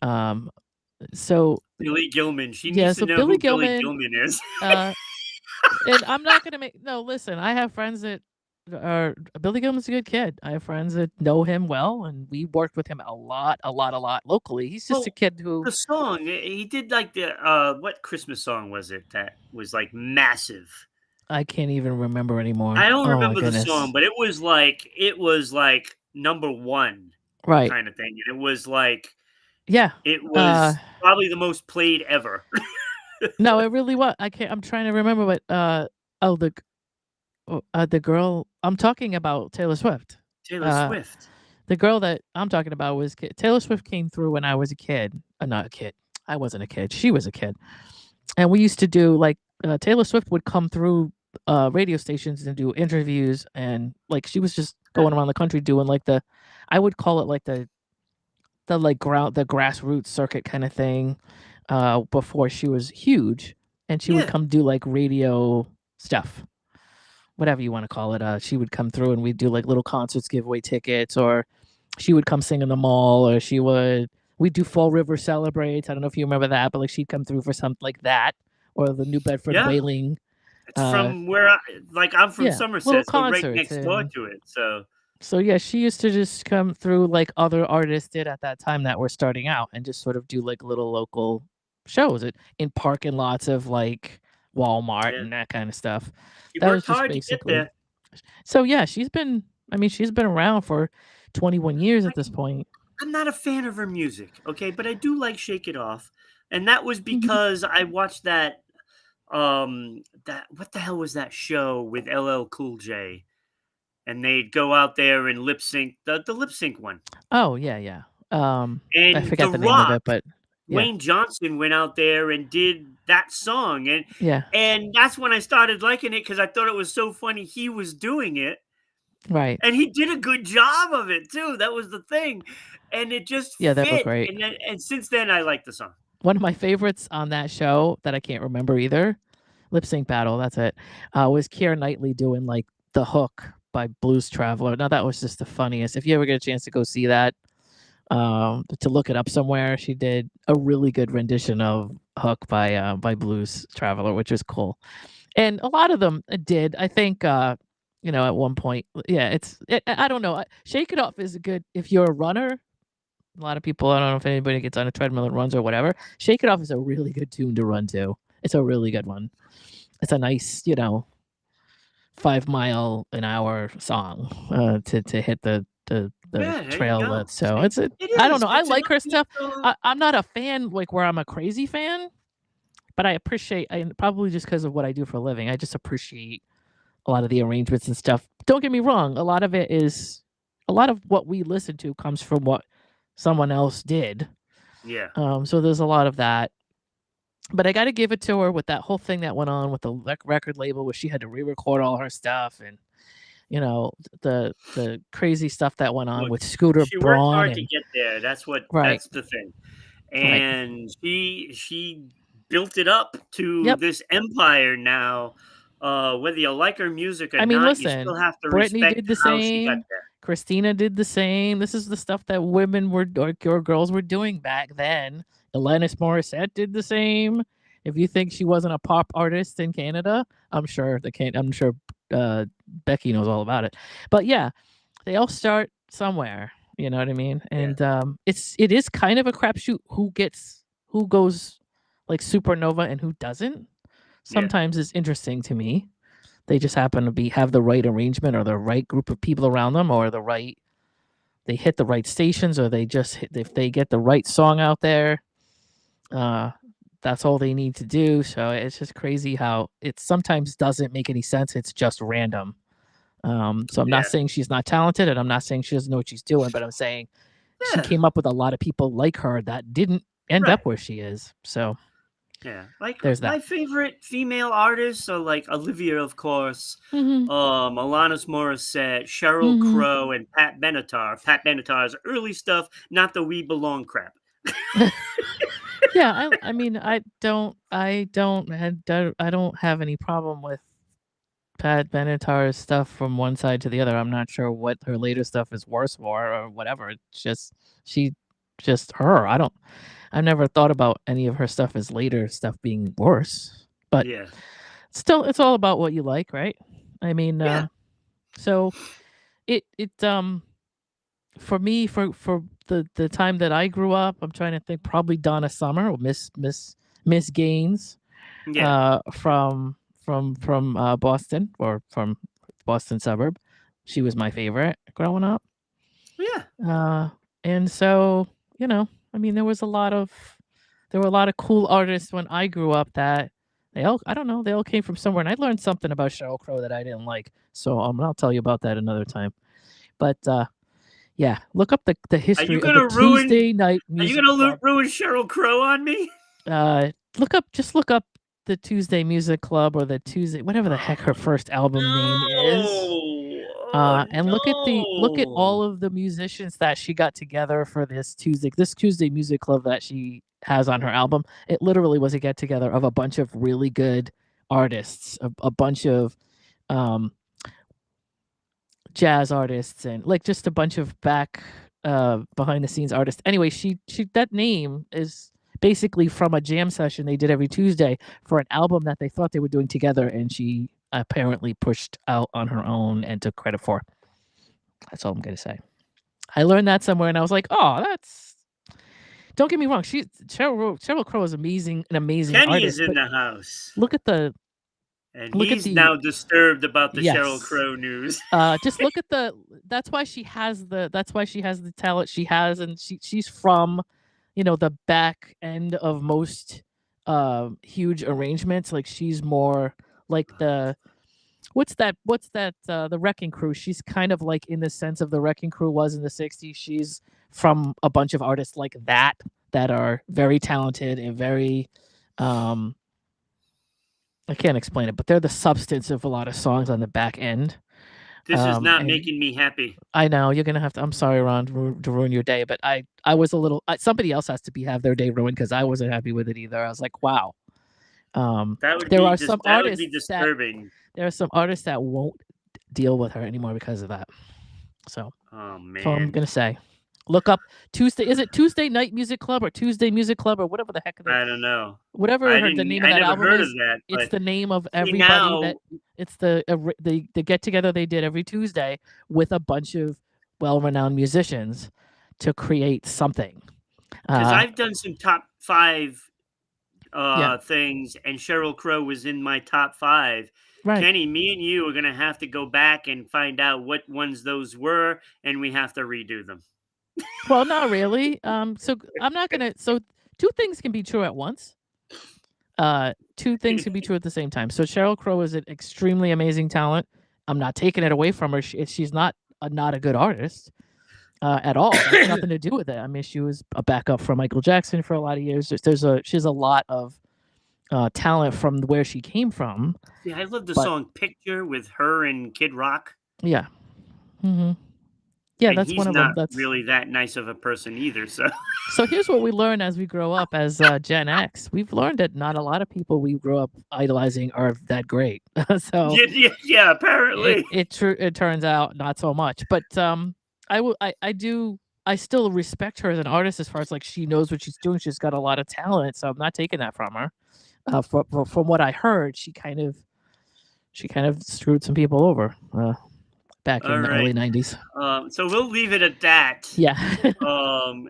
So Billy Gilman. She yeah, needs to so know Billy who Billy Gilman, Gilman is. uh, and I'm not gonna make no. Listen, I have friends that are Billy Gilman's a good kid. I have friends that know him well, and we worked with him a lot locally. He's just a Well, kid who the song he did like the what Christmas song was it that was like massive? I can't even remember anymore. I don't Oh my remember the song, goodness. but it was like number one Right. kind of thing. And it was like Yeah. it Uh, was probably the most played ever. no, it really was. I'm trying to remember what. Oh, the girl. I'm talking about Taylor Swift. Taylor Uh, Swift. the girl that I'm talking about was Taylor Swift came through when I was a kid. Not a kid. I wasn't a kid. She was a kid. And we used to do like Taylor Swift would come through radio stations and do interviews, and like she was just Yeah. going around the country doing like I would call it like the grassroots circuit kind of thing before she was huge, and she would Yeah. come do like radio stuff, whatever you want to call it. She would come through and we'd do like little concerts, give away tickets, or she would come sing in the mall, or we'd do Fall River Celebrates. I don't know if you remember that, but like she'd come through for something like that, or the New Bedford Yeah. Whaling. It's Uh, from where I'm from yeah, little Somerset, so right concerts. next door And to it. So so yeah, she used to just come through like other artists did at that time that were starting out, and just sort of do like little local shows in parking lots of like Walmart yeah, and that kind of stuff. she That was worked just hard to get basically. there. So yeah, she's been around for 21 years at I this point. I'm not a fan of her music, okay, but I do like Shake It Off, and that was Mhm. because I watched that what the hell was that show with LL Cool J? And they'd go out there and lip sync the lip sync one. Oh, yeah, yeah. I And The forget the name of Rock, it, but yeah. Dwayne Johnson went out there and did that song, and Yeah. and that's when I started liking it because I thought it was so funny he was doing it, Right. and he did a good job of it too. That was the thing, and it just Yeah, they were fit. great. And since then, I like the song. One of my favorites on that show that I can't remember either, Lip Sync Battle, that's it, was Keira Knightley doing, like, The Hook by Blues Traveler. Now that was just the funniest. If you ever get a chance to go see that, to look it up somewhere, she did a really good rendition of Hook by Blues Traveler, which is cool. And a lot of them did. I think at one point, yeah, I don't know. Shake It Off is a good if you're a runner. A lot of people, I don't know if anybody gets on a treadmill and runs or whatever. Shake It Off is a really good tune to run to. It's a really good one. It's a nice, 5 mile an hour song to hit the Yeah, there you trail go. with. So See, it I don't is. know. I It's an like her upbeat stuff. I'm not a fan like where I'm a crazy fan, but I appreciate. I probably just because of what I do for a living. I just appreciate a lot of the arrangements and stuff. Don't get me wrong. A lot of what we listen to comes from what someone else did. Yeah, So there's a lot of that. But I got to give it to her with that whole thing that went on with the record label where she had to re-record all her stuff and the crazy stuff that went on look, with Scooter she worked Braun hard to and get there. right, That's the thing. right. And she built it up to Yep. this empire now. Whether you like her music or I mean, not, you still listen, have to Britney respect did the how she got same. there. Christina did the same. This is the stuff that women were or girls were doing back then. Alanis Morissette did the same. If you think she wasn't a pop artist in Canada, I'm sure Becky knows all about it. But yeah, they all start somewhere. You know what I mean? Yeah, And it is kind of a crapshoot who goes like supernova and who doesn't. yeah, Sometimes it's interesting to me. They just happen to have the right arrangement or the right group of people around them or they hit the right stations or if they get the right song out there, uh, that's all they need to do. So it's just crazy how it sometimes doesn't make any sense. It's just random. So I'm not yeah, saying she's not talented and I'm not saying she doesn't know what she's doing, but I'm saying she yeah. came up with a lot of people like her that didn't end up Right. where she is. So Yeah. Like there's that. my favorite female artists are like Olivia, of course, Hmm. Alanis Morissette, Sheryl Hmm. Crow, and Pat Benatar. Pat Benatar's early stuff, not the "We Belong" crap. Yeah, I mean, I don't have any problem with Pat Benatar's stuff from one side to the other. I'm not sure what her later stuff is worse for or whatever. It's just she just her. I've never thought about any of her stuff as later stuff being worse. But Yeah. still it's all about what you like, right? I mean, Yeah. so it for me for the time that I grew up, I'm trying to think probably Donna Summer or Miss Gaines Yeah. from Boston or from Boston suburb. She was my favorite growing up. Yeah. Uh, and so, I mean, there were a lot of cool artists when I grew up that I don't know, they all came from somewhere. And I learned something about Sheryl Crow that I didn't like. So I'll tell you about that another time. But yeah, look up the Are you history of the gonna ruin? Tuesday Night Are you Music gonna Club. ruin Sheryl Crow on me? Look up the Tuesday Music Club or the Tuesday whatever the heck her Oh first album name is. no! Oh And look at no! all of the musicians that she got together for this Tuesday Music Club that she has on her album. It literally was a get together of a bunch of really good artists, a bunch of um, jazz artists, and like just a bunch of behind the scenes artists. Anyway, she that name is basically from a jam session they did every Tuesday for an album that they thought they were doing together, and she apparently pushed out on her own and took credit for. That's all I'm gonna say. I learned that somewhere, and I was like, "Oh, that's." Don't get me wrong. Sheryl Crow is an amazing Kenny is artist. in But the house, look at the and look at he's the now disturbed about the Sheryl yes. Crow news. Just look at the. That's why she has the talent she has, and she's from, the back end of most huge arrangements. Like she's more like the Wrecking Crew. She's kind of like in the sense of the Wrecking Crew was in the 60s. She's from a bunch of artists like that are very talented and very um I can't explain it, but they're the substance of a lot of songs on the back end. This is not And making me happy. I know you're gonna have to. I'm sorry, Ron, to ruin your day, but I was a little. Somebody else has to have their day ruined because I wasn't happy with it either. I was like, wow. Um, That would there be are just some that would artists be disturbing. that won't. deal with her anymore because of that. So Oh that's all I'm man, gonna say. Look up Tuesday. Is it Tuesday Night Music Club or Tuesday Music Club or whatever the heck I don't know. whatever the name of I that never album heard of is. that, It's but the name of see everybody now, that it's the get together they did every Tuesday with a bunch of well-renowned musicians to create something. because Uh, I've done some top 5 yeah, things, and Sheryl Crow was in my top 5. right. Kenny, me and you are gonna have to go back and find out what ones those were, and we have to redo them. Well, not really. So I'm not gonna. So two things can be true at once. Two things can be true at the same time. So Sheryl Crow is an extremely amazing talent. I'm not taking it away from her. She's not a good artist at all. That's nothing to do with it. I mean, she was a backup for Michael Jackson for a lot of years. She has a lot of talent from where she came from. See, I love the But song "Picture" with her and Kid Rock, yeah, hmm yeah, and that's he's one of them. not That's really that nice of a person either. So, So here's what we learn as we grow up as Gen X. We've learned that not a lot of people we grew up idolizing are that great. So yeah, apparently. it turns out not so much. But I still respect her as an artist as far as like she knows what she's doing. She's got a lot of talent, so I'm not taking that from her. From what I heard, she kind of screwed some people over back All in the right. early '90s. So we'll leave it at that. Yeah.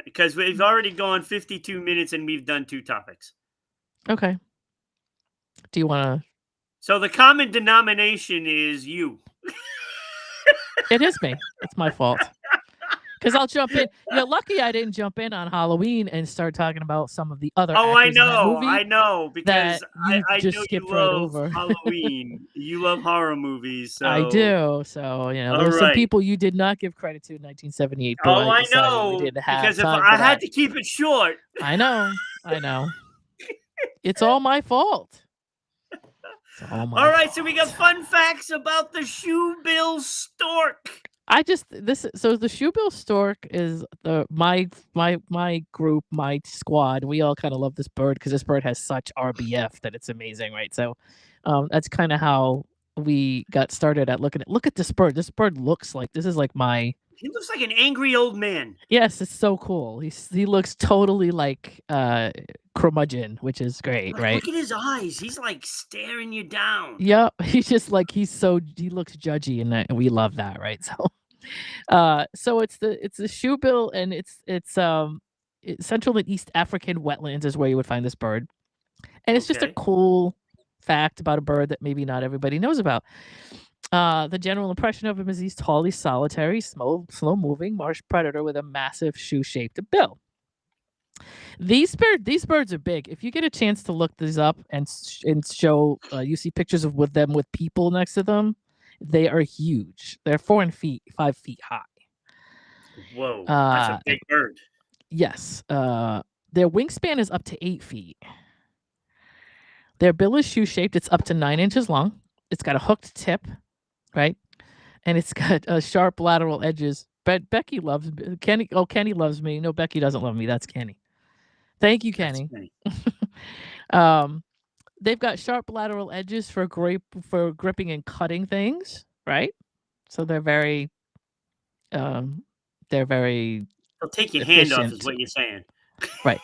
Because we've already gone 52 minutes and we've done 2 topics. Okay. Do you want to? So the common denomination is you. It is me. It's my fault. Because I'll jump in. You're lucky I didn't jump in on Halloween and start talking about some of the other Oh, actors in that I movie know, because that you I just know you skipped right love over. Halloween. You love horror movies, I so do. So, all there's some right. people you did not give credit to in 1978, but Oh, I I decided we know, didn't have because if time I for had that. to keep it short. I know. I know. It's all my fault. It's all All my right, so we got fault. fun facts about the shoebill stork. I just this so the Shoebill Stork is my group, my squad. We all kind of love this bird because this bird has such RBF that it's amazing, right? So, that's kind of how we got started at look at this bird. This bird looks like this is like my He looks like an angry old man. yes, it's so cool. He looks totally like curmudgeon, which is great, Like, right? look at his eyes. He's like staring you down. Yep, he's just like he looks judgy, and we love that, right? So it's the shoebill, and Central and East African wetlands is where you would find this bird, and it's just a Okay. cool fact about a bird that maybe not everybody knows about. The general impression of him is he's tall, he's solitary, slow moving marsh predator with a massive shoe-shaped bill. These birds are big. If you get a chance to look these up and show you see pictures of with them with people next to them, they are huge. They're 5 feet high. Whoa, that's a Uh, big bird. yes. Their wingspan is up to 8 feet. Their bill is shoe shaped. It's up to 9 inches long. It's got a hooked tip, right? And it's got sharp lateral edges. But Becky loves Kenny. Oh, Kenny loves me. No, Becky doesn't love me. That's Kenny. Thank you, That's Kenny. funny. um, they've got sharp lateral edges for gripping and cutting things, right? So um, they're very He'll take your hand off, is efficient, what you're saying. right?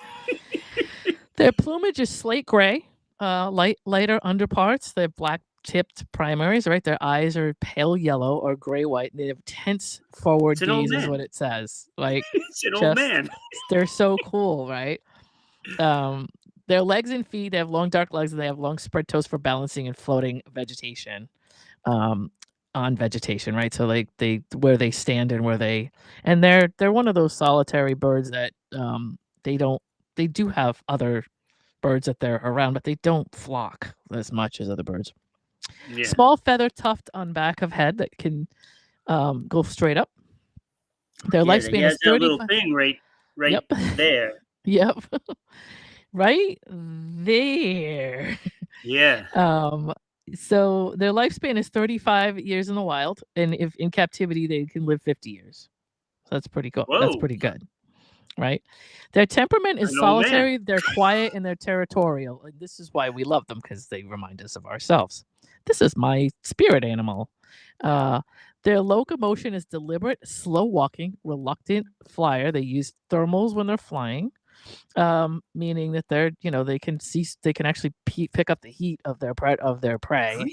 Their plumage is slate gray, lighter underparts. They have black tipped primaries, right? Their eyes are pale yellow or gray white. And they have tense forward It's an old gaze, is man. what it says. Like, It's an old just man. they're so cool, right? Um, their legs and feet, they have long dark legs and they have long spread toes for balancing and floating vegetation. Um, on vegetation, right? So like where they stand and they're one of those solitary birds that they don't they do have other birds that they're around, but they don't flock as much as other birds. Yeah. Small feather tuft on back of head that can go straight up. Their Yeah, he lifespan has is that little 35. thing right Yep. there. Yep. Right there. Yeah. So their lifespan is 35 years in the wild, and if in captivity they can live 50 years. So that's pretty cool. That's Whoa, pretty good, right? Their temperament is an old man. solitary, they're quiet, and they're territorial. And this is why we love them because they remind us of ourselves. This is my spirit animal. Uh, their locomotion is deliberate, slow walking, reluctant flyer. They use thermals when they're flying, meaning that they're, they can they can actually pick up the heat of their prey.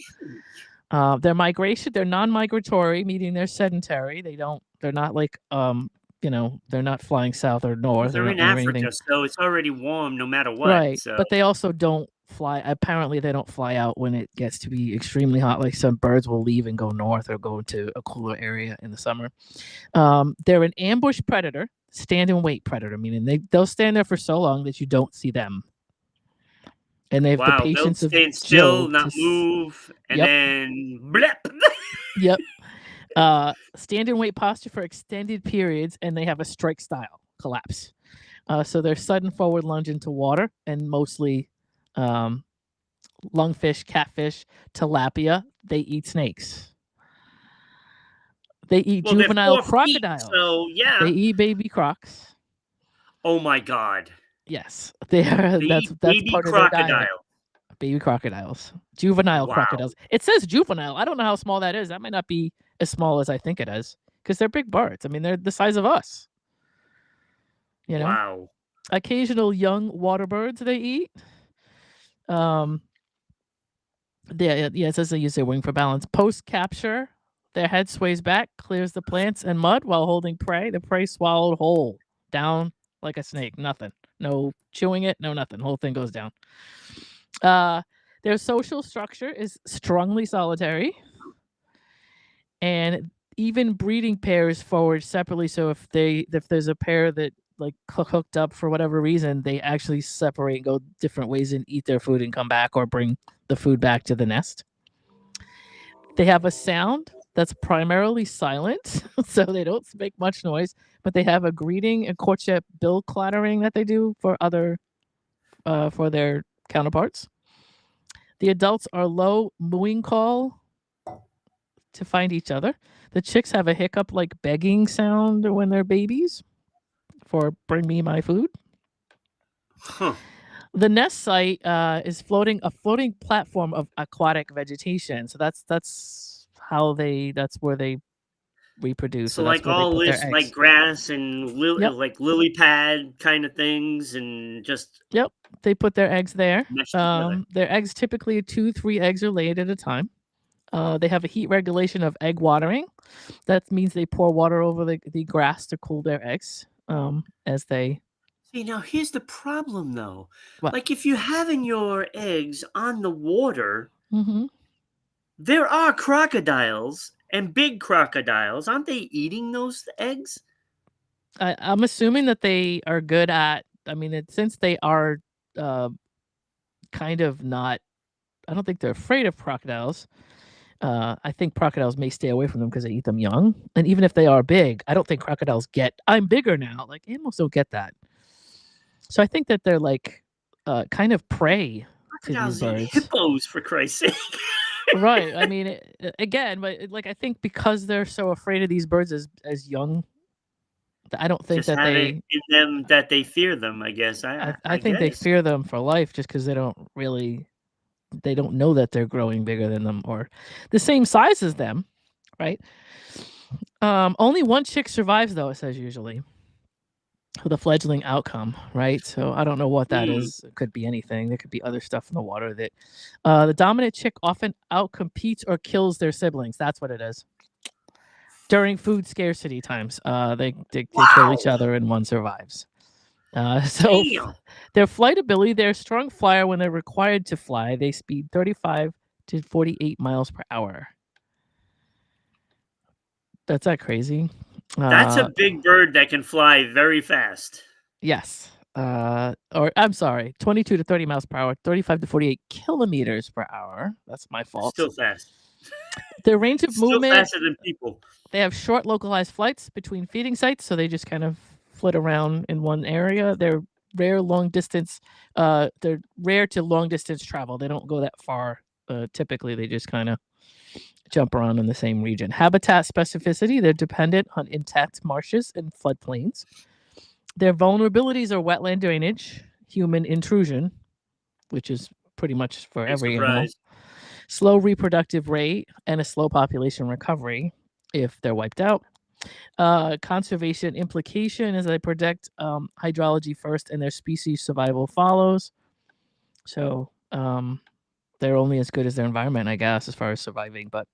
Really? Their migration, they're non-migratory, meaning they're sedentary. They're not like, they're not flying south or Well, north. They're they're not in doing anything. Africa, so it's already warm no matter what, Right, so but they also don't fly. Apparently, they don't fly out when it gets to be extremely hot. Like some birds will leave and go north or go to a cooler area in the summer. They're an ambush predator, stand and wait predator, meaning they'll stand there for so long that you don't see them, and they have the wow, they'll patience of stand still, Job not move, and Yep, then blep. yep. Stand and wait posture for extended periods, and they have a strike style collapse. So they're sudden forward lunge into water, and mostly um, lungfish, catfish, tilapia. They eat snakes. They eat Well, they're juvenile 4 feet, crocodiles. so They yeah. eat baby crocs. Oh my god. Yes, they are. They That's eat that's baby part of their diet. crocodile. Baby crocodiles, juvenile Wow, crocodiles. It says juvenile. I don't know how small that is. That might not be as small as I think it is because they're big birds. I mean, they're the size of us. You know, wow. occasional young water birds they eat. Um, yeah, it says they use their wing for balance. Post capture, their head sways back, clears the plants and mud while holding prey. The prey swallowed whole, down like a snake. Nothing. No chewing it, no nothing. Whole thing goes down. Uh, their social structure is strongly solitary, and even breeding pairs forage separately. So if there's a pair that like hooked up for whatever reason, they actually separate and go different ways and eat their food and come back or bring the food back to the nest. They have a sound that's primarily silent, so they don't make much noise, but they have a greeting and courtship bill clattering that they do for their counterparts. The adults are low mooing call to find each other. The chicks have a hiccup like begging sound when they're babies for bring me my food. Huh. The nest site is a floating platform of aquatic vegetation. So that's where they reproduce. So, So that's like, where they all put their this, like, eggs. grass and Yep. like, lily pad kinda things and just Yep. They put their eggs there. meshed together. Their eggs typically 2, 3 eggs are laid at a time. They have a heat regulation of egg watering. That means they pour water over the grass to cool their eggs as they See, now here's the problem, though. what? Like, if you're having your eggs on the water, hmm there are crocodiles and big crocodiles. Aren't they eating those eggs? I'm assuming that they are good at. I mean, since they are uh, kind of not. I don't think they're afraid of crocodiles. I think crocodiles may stay away from them because they eat them young. And even if they are big, I don't think crocodiles get. I'm bigger now. Like animals don't get that. So I think that they're like kind of prey to these Crocodiles eat birds. hippos, for Christ's sake. Right. I mean, again, but like I think because they're so afraid of these birds as young, I don't think Just that have it in them that they fear them, I guess. I I think they guess. fear them for life just because they don't know that they're growing bigger than them or the same size as them, right? Only one chick survives though, it says usually for the fledgling outcome, right? So I don't know what that Mm, is. It could be anything. There could be other stuff in the water that the dominant chick often outcompetes or kills their siblings. That's what it is. During food scarcity times, they kill each wow! other and one survives. So Damn! their flight ability, they're a strong flyer when they're required to fly. They speed 35 to 48 miles per hour. That's not crazy. That's a Uh, big bird that can fly very fast. yes. Or I'm sorry, 22 to 30 miles per hour, 35 to 48 kilometers per hour. That's my fault. Still fast. Their range of Still movement, faster than people. they have short localized flights between feeding sites, so they just kind of flit around in one area. They're rare to long distance travel. They don't go that far. Typically, they just kind of jump around in the same region. Habitat specificity, they're dependent on intact marshes and floodplains. Their vulnerabilities are wetland drainage, human intrusion, which is pretty much for Big every animal, surprise. slow reproductive rate, and a slow population recovery if they're wiped out. Conservation implication is they protect hydrology first and their species survival follows. So they're only as good as their environment, I guess, as far as surviving. But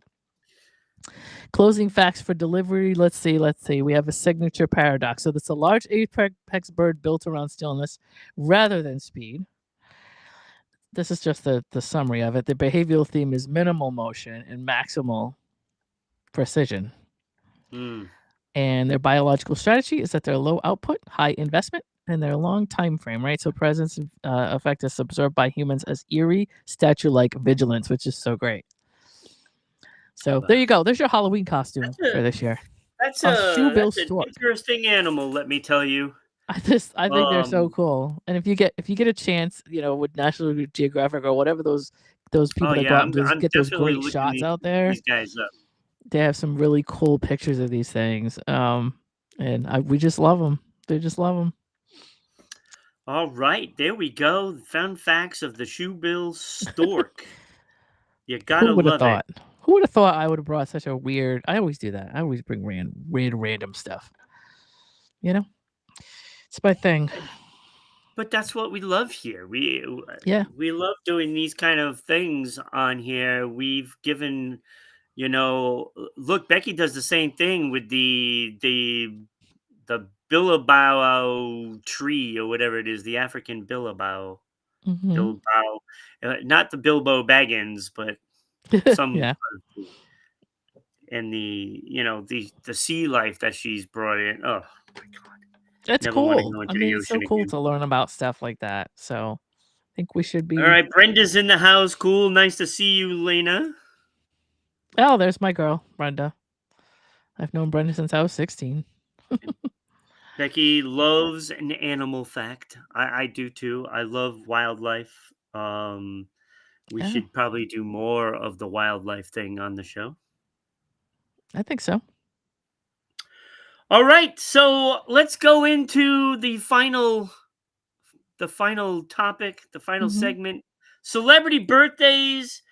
closing facts for delivery. Let's see. We have a signature paradox. So that's a large apex bird built around stillness rather than speed. This is just the summary of it. The behavioral theme is minimal motion and maximal precision. Mm. And their biological strategy is that they're low output, high investment, and they're long time frame, right? So presence effect is observed by humans as eerie, statue-like vigilance, which is so great. So there you go. There's your Halloween costume That's for this year. that's A a shoebill that's an stork. interesting animal. Let me tell you. I think they're so Um, cool. And if you get a chance, with National Geographic or whatever those people oh that go yeah, out and just I'm get those definitely great looking shots out there, these guys up. they have some really cool pictures of these things. And we just love them. They just love them. All right, there we go. Fun facts of the shoebill stork. You Who gotta would have love it. thought? Who would have thought I would have brought such a weird? I always do that. I always bring random stuff. It's my thing. But that's what we love here. Yeah. We love doing these kind of things on here. We've given, look, Becky does the same thing with the billabao tree or whatever it is, the African billabao, Hmm. bilbao, not the Bilbo Baggins, but some Yeah. and the sea life that she's brought in. Oh my god, It's never want to cool. go I into mean, the it's so ocean cool again. to learn about stuff like that. So I think we should All be. right, Brenda's in the house. Cool, nice to see you, Lena. Oh, there's my girl, Brenda. I've known Brenda since I was 16. Becky loves an animal fact. I do too. I love wildlife. We Yeah, should probably do more of the wildlife thing on the show. I think so. All right, so let's go into the final topic, the final Hmm. segment. Celebrity birthdays.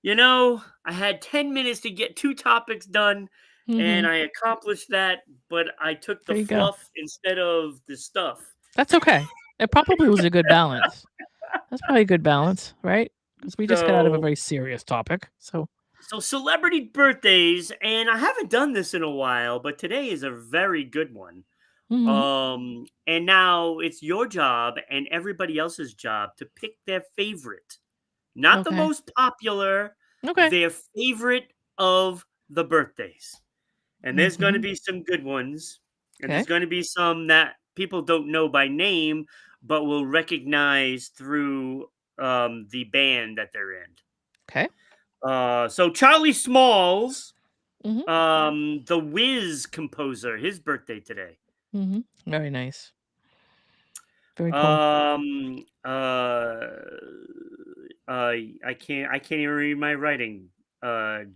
I had 10 minutes to get two topics done, Hmm. and I accomplished that, but I took the There you go. fluff instead of the stuff. That's okay. It probably was a good balance. That's probably a good balance, right? Because we just got out of a So very serious topic. So. So celebrity birthdays, and I haven't done this in a while, but today is a very good one. Hmm. And now it's your job and everybody else's job to pick their favorite, not the Okay. most popular, Okay. their favorite of the birthdays. And there's going to Hmm. be some good ones, and there's Okay. going to be some that people don't know by name, but will recognize through the band that they're in. Okay. So Charlie Smalls, Hmm. the Wiz composer, his birthday today. Hmm. Very nice. Very cool. Um, uh, I can't even read my writing.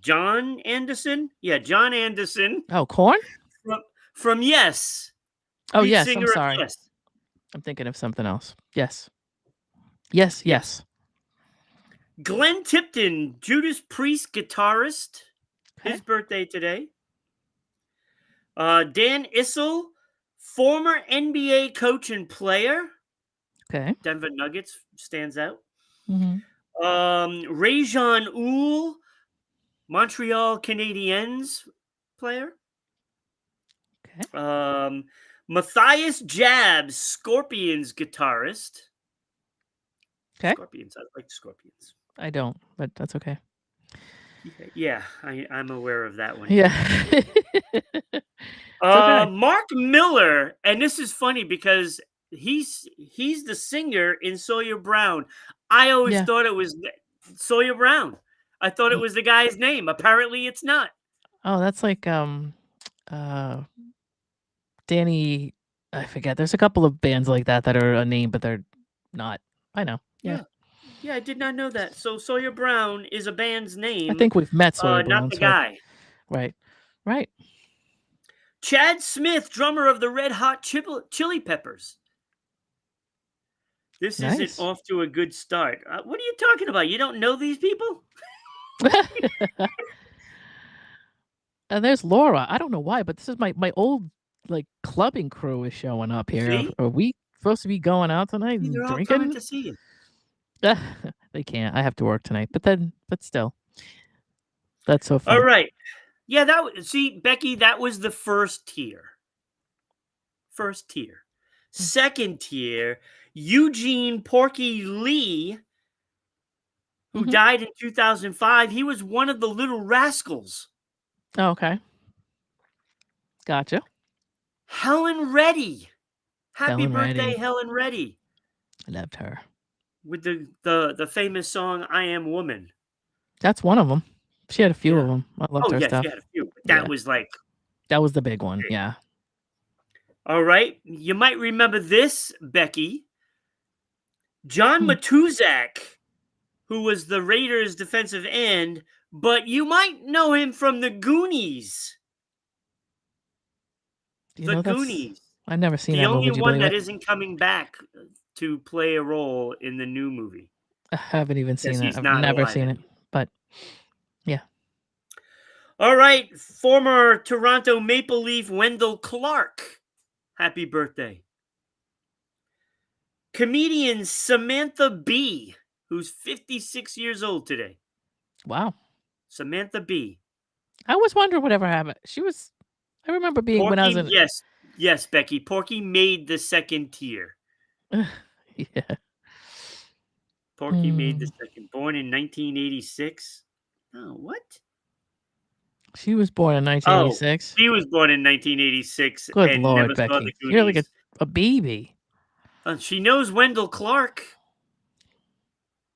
John Anderson, yeah, John Anderson Oh, corn? from from Yes, Oh, lead yes. I'm singer of sorry. Yes. I'm thinking of something else. Yes. Yes. Yes, Yes. Glenn Tipton, Judas Priest guitarist, Okay. his birthday today. Dan Issel, former NBA coach and player. Okay. Denver Nuggets stands out. Hmm. Rajon Uhl, Montreal Canadiens player. Okay. Matthias Jabs, Scorpions guitarist. Okay. Scorpions, I like Scorpions. I don't, but that's okay. Yeah, I'm aware of that one Yeah. too. It's okay. Mark Miller, and this is funny because he's the singer in Sawyer Brown. I always Yeah. thought it was Sawyer Brown. I thought it Mm. was the guy's name. Apparently, it's not. Oh, that's like uh Danny. I forget. There's a couple of bands like that that are a name, but they're not. I know. Yeah. Yeah, yeah, I did not know that. So Sawyer Brown is a band's I name, think we've met Sawyer not Brown, the so guy. right. Right. Chad Smith, drummer of the Red Hot Chili Peppers. This isn't Nice. off to a good start. What are you talking about? You don't know these people? And there's Laura. I don't know why, but this is my old like clubbing crew is showing up here. See? Are we supposed to be going out tonight See, and they're all coming drinking? to see you. They can't. I have to work tonight. But still, that's so All fun. right. Yeah, see, Becky, that was the first tier. First tier. Mm. Second tier, Eugene Porky Lee, who Mm-hmm. died in 2005. He was one of the Little Rascals. Oh, okay. Gotcha. Helen Reddy. Happy Helen birthday, Reddy. Helen Reddy. I loved her. With the famous song "I Am Woman." That's one of them. She had a few of Yeah. them. I loved Oh her yeah, she stuff. had a few, but that Yeah, was like that was the big one. big. Yeah. All right, you might remember this, Becky. John Hmm. Matuzak, who was the Raiders' defensive end, but you might know him from the Goonies. You The know, that's Goonies. I've never seen The that movie. only Do you one believe that it? isn't coming back to play a role in the new movie I haven't even because seen it. he's I've not never alive seen it. anymore. But yeah. All right, former Toronto Maple Leaf Wendell Clark. Happy birthday. Comedian Samantha Bee, who's 56 years old today. Wow. Samantha Bee. I always wonder whatever happened. She was. I remember being when I was Porky, in. yes, Becky. Porky made the second tier. Yeah. Porky made the Mm. second. Born in 1986. Oh, what? She was born in Oh, 1986. she was born in 1986 Good and lord, never saw the Becky, you're like Goonies. a baby. She knows Wendell Clark.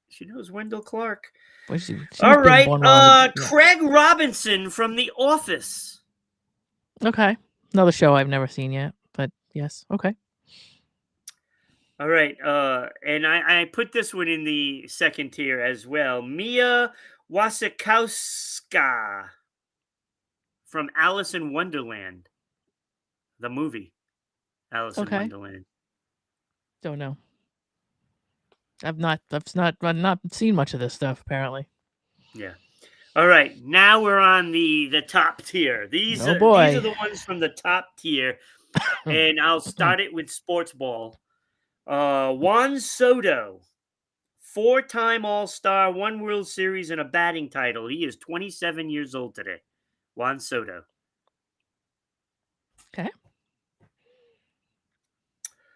She knows Wendell Clark. Well, she was All being right. born when I was. Yeah. Craig Robinson from The Office. Okay. Another show I've never seen yet, but yes. Okay. All right. And I put this one in the second tier as well. Mia Wasikowska from Alice in Wonderland, the movie Alice in Okay. Wonderland. Don't know. I've not seen much of this stuff apparently. Yeah. All right. Now we're on the top tier. Oh These are boy. the ones from the top tier, and I'll start it with sports ball. Juan Soto, four-time All-Star, one World Series, and a batting title. He is 27 years old today. Juan Soto. Okay.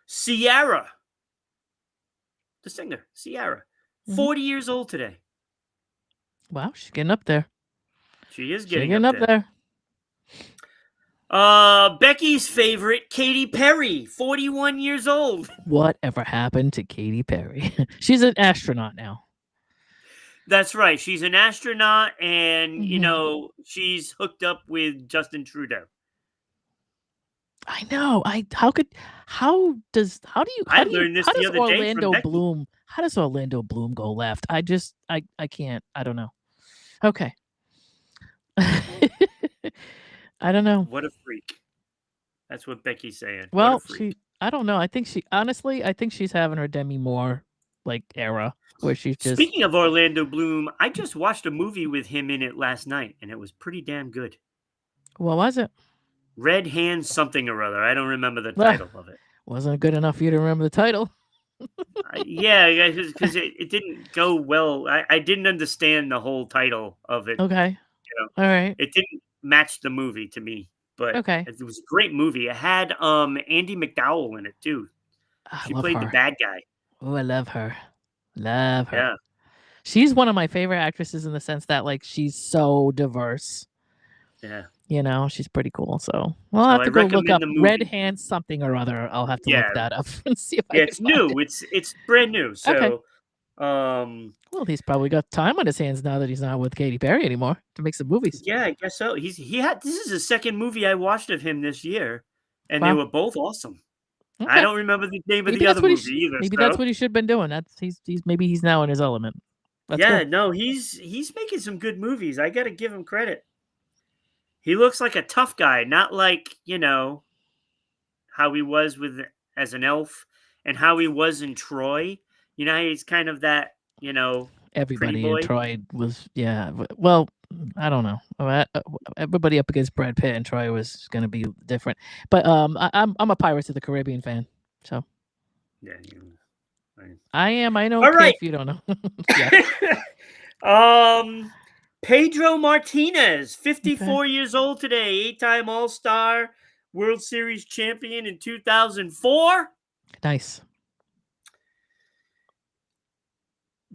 Ciara, the singer, Ciara, Hmm. 40 years old today. Wow, she's getting up there. She is She's getting getting up up there. there. Becky's favorite, Katy Perry, 41 years old. Whatever happened to Katy Perry? She's an astronaut now. That's right. She's an astronaut, and Hmm. she's hooked up with Justin Trudeau. I know. I learned this the other day from Becky. How does Orlando Bloom go left? I can't. I don't know. Okay. I don't know. What a freak. That's what Becky's saying. What a Well, freak. I don't know. I think she's having her Demi Moore like era where she's just Speaking of Orlando Bloom, I just watched a movie with him in it last night, and it was pretty damn good. what was it? Red Hand something or other. I don't remember the title of it. Wasn't good enough for you to remember the title. Yeah, because it didn't go well. I didn't understand the whole title of it. Okay. You know, All right. it didn't match the movie to me, but Okay. it was a great movie. It had Andy McDowell in it too. I She love played the her. bad guy. Oh, I love her. Love her. Yeah, She's one of my favorite actresses in the sense that like she's so diverse. yeah. She's pretty cool. So I'll So have I to go look recommend up the Red movie. Hand something or other. I'll have to look Yeah, that up and see if I yeah. can It's find new. it. It's brand new. Okay. So Well, he's probably got time on his hands now that he's not with Katy Perry anymore to make some movies. yeah, I guess so. He had this is the second movie I watched of him this year, and they Wow. were both awesome. I Okay. don't remember the name of Maybe the that's other what movie either. maybe that's So what he should have been doing. That's he's maybe he's now in his element. That's yeah, good. no, he's making some good movies. I got to give him credit. He looks like a tough guy, not like how he was with as an elf and how he was in Troy. He's kind of that. Pretty everybody in boy. Troy was well, I don't know. Everybody up against Brad Pitt in Troy was gonna be different. But, I'm a Pirates of the Caribbean fan, so Yeah. Right. I am. I know, All okay, right. if you don't know. Yeah. um, Pedro Martinez, Okay. 54 years old today, 8-time All-Star, World Series champion in 2004. Nice.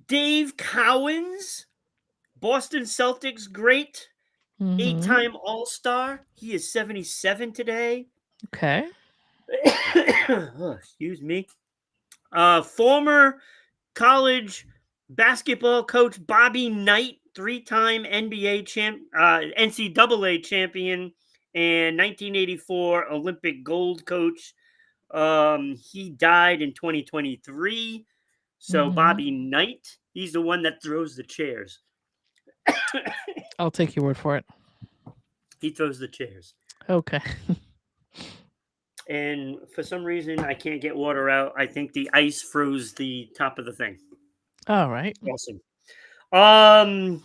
Dave Cowens, Boston Celtics great, Mhm. 8-time All-Star. He is 77 today. Okay. Oh, excuse me. Former college basketball coach Bobby Knight, 3-time NCAA champion, and 1984 Olympic gold coach. He died in 2023. So Mhm. Bobby Knight, he's the one that throws the chairs. I'll take your word for it. He throws the chairs. Okay. And for some reason, I can't get water out. I think the ice froze the top of the thing. Alright. Awesome. Um,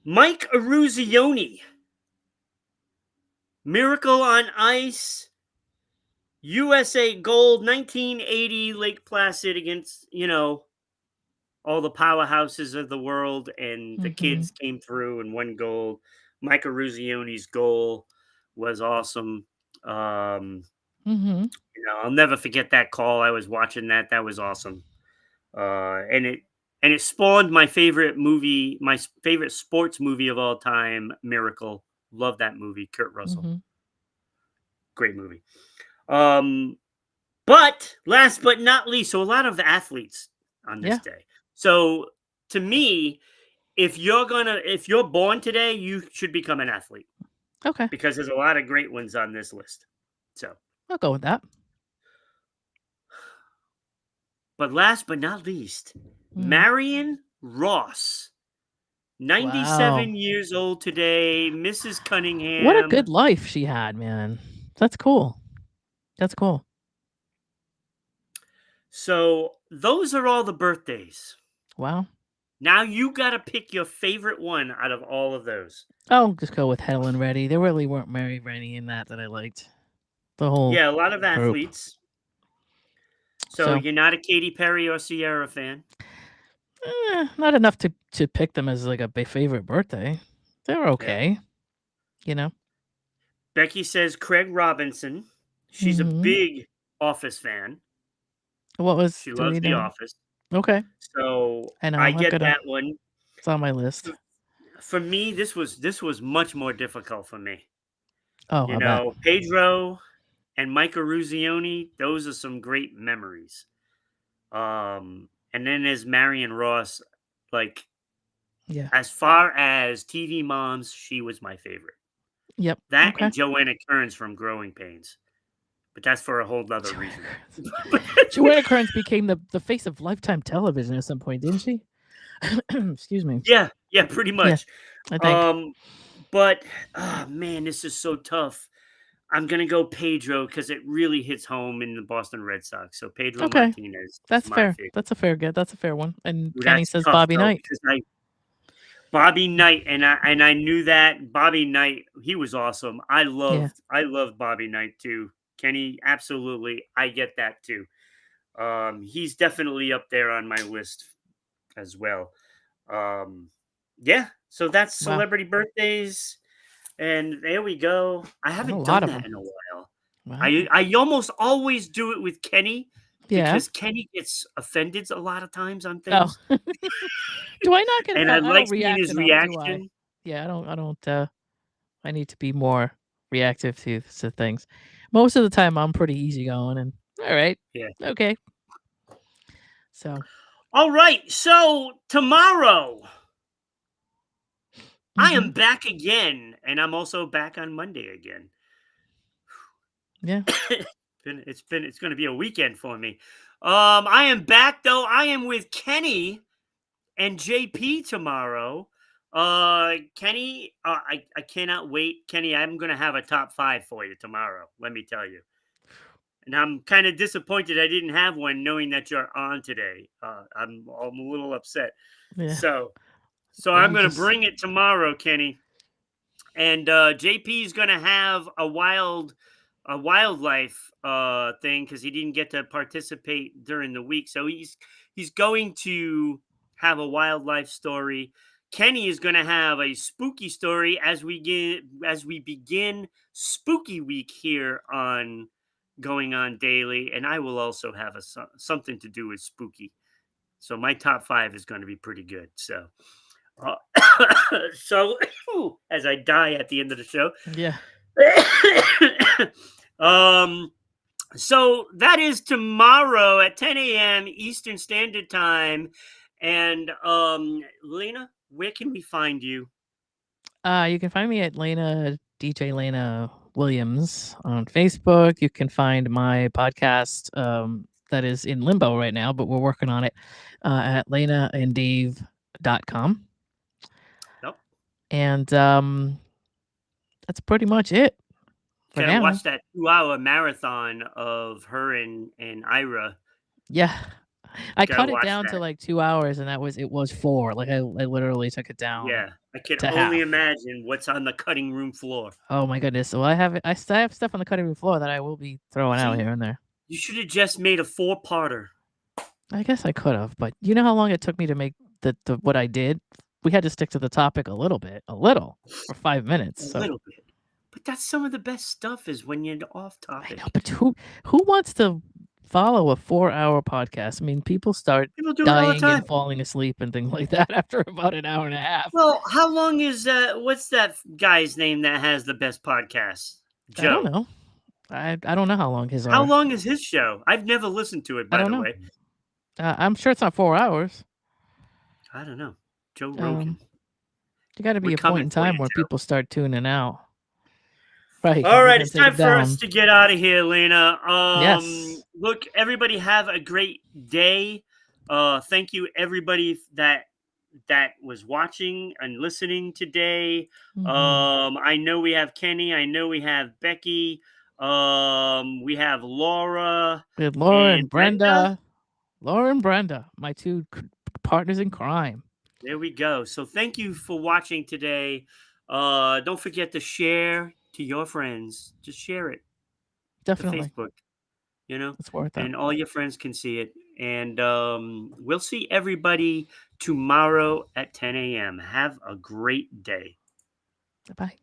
Mike Eruzione, Miracle on Ice, USA Gold, 1980 Lake Placid against, all the powerhouses of the world, and the Mhm. kids came through and won gold. Mike Eruzione's goal was awesome. Um, Mhm. I'll never forget that call. I was watching that. That was awesome. And it spawned my favorite movie, favorite sports movie of all time, Miracle. Love that movie. Kurt Russell, Mhm. great movie. Um, but last but not least, so a lot of athletes on this Yeah. day. So to me, if you're born today, you should become an athlete Okay. because there's a lot of great ones on this list. So, I'll go with that. but last but not least, Mhm. Marion Ross, Wow. 97 years old today, Mrs. What a good Cunningham. life she had, man. That's cool. That's cool. So those are all the birthdays. Wow. Now you got to pick your favorite one out of all of those. I'll just go with Helen Reddy. There really weren't many in that I liked. The whole Yeah, a lot of group. athletes. So So, you're not a Katy Perry or Sierra fan? not enough to pick them as like a favorite birthday. They're Yeah. okay, you know. Becky says Craig Robinson. She's a Mhm. big Office fan. What was She loves three The down? Office. Okay. So I know. I I've get got a. that one. It's on my list. For me, this was much more difficult for me. Oh, I bet. Pedro and Micah Ruzioni, those are some great memories. And then there's Marion Ross. Like, Yeah. as far as TV moms, she was my favorite. Yep. That Okay. and Joanna Kearns from Growing Pains. But that's for a whole other Joanna reason. Kearns. Joanna Kearns became the face of Lifetime television at some point, didn't she? Excuse me. Yeah, pretty Yeah, much. I think. Um, but man, this is so tough. I'm gonna go Pedro because it really hits home in the Boston Red Sox. So Pedro Okay. Martinez is That's my fair. favorite. That's a fair good. That's a fair one. And Ooh, Kenny that's says tough Bobby though Knight. because I Bobby Knight and I knew that Bobby Knight, he was awesome. Yeah. I loved Bobby Knight too. Kenny, absolutely, I get that too. He's definitely up there on my list as well. Um, yeah, so that's Wow. celebrity birthdays. And there we go. I A haven't lot done of that them. in a while. I Wow. I almost always do it with Kenny Yeah. because Kenny gets offended a lot of times on Oh. things, Do I not get and I offended? I like don't seeing react his enough, do I? reaction. Yeah, I need to be more reactive to things. Most of the time I'm pretty easygoing and all right. Yeah. Okay. So, All right. So tomorrow I mhm. am back again, and I'm also back on Monday again. Yeah. It's going to be a weekend for me. I am back though. I am with Kenny and JP tomorrow. Kenny, I cannot wait. Kenny, I'm gonna have a top 5 for you tomorrow. Let me tell you. And I'm kind of disappointed I didn't have one, knowing that you're on today. I'm a little upset. Yeah. So Well, I'm you gonna just bring it tomorrow, Kenny. And JP is gonna have a wildlife thing because he didn't get to participate during the week. So he's going to have a wildlife story. Kenny is going to have a spooky story as we begin spooky week here on Going On Daily, and I will also have something to do with spooky. So my top 5 is going to be pretty good. So uh, so as I die at the end of the show. yeah. um, so that is tomorrow at 10 a.m. Eastern Standard Time. And Lena, where can we find you? You can find me at DJ Lena Williams on Facebook. You can find my podcast that is in limbo right now, but we're working on it at lenaanddave.com. Nope. And that's pretty much it for Gotta now. watch that 2-hour marathon of her and Ira. Yeah. I Gotta cut it watch down to that. like 2 hours, and it was 4. Like I literally took it down Yeah, I can to only half. imagine what's on the cutting room floor. Oh my goodness. So I still have stuff on the cutting room floor that I will be throwing out See, here and there. you should have just made a 4-parter. I guess I could have, but you know how long it took me to make the what I did? We had to stick to the topic a little, for 5 minutes. A So little bit. But that's some of the best stuff is when you're off I know, topic. but who wants to follow a 4-hour podcast? I mean, people start People do it all the dying time. and falling asleep and things like that after about an hour and a half. Well, how long is what's that guy's name that has the best podcast? I don't Joe. know. I don't know how long his How are. long is his show? I've never listened to it, I by don't the know. way. I'm sure it's not 4 hours. I don't know. Joe Um, Rogan. there got to We're be a point coming in for you, time where Joe. people start tuning out. Right, All because we're right, gonna it's take time it for us down. to get out of here, Lena. Yes. Look, everybody have a great day. Thank you, everybody that was watching and listening today. Mhm. I know we have Kenny. I know we have Becky. We have Laura With Laura and and Brenda. Brenda. Laura and Brenda, my two partners in crime. There we go. So thank you for watching today. Don't forget to share to your friends. Just share it to Definitely. Facebook, you know, It's worth it. and all your friends can see it. And we'll see everybody tomorrow at 10 a.m. Have a great day. Bye.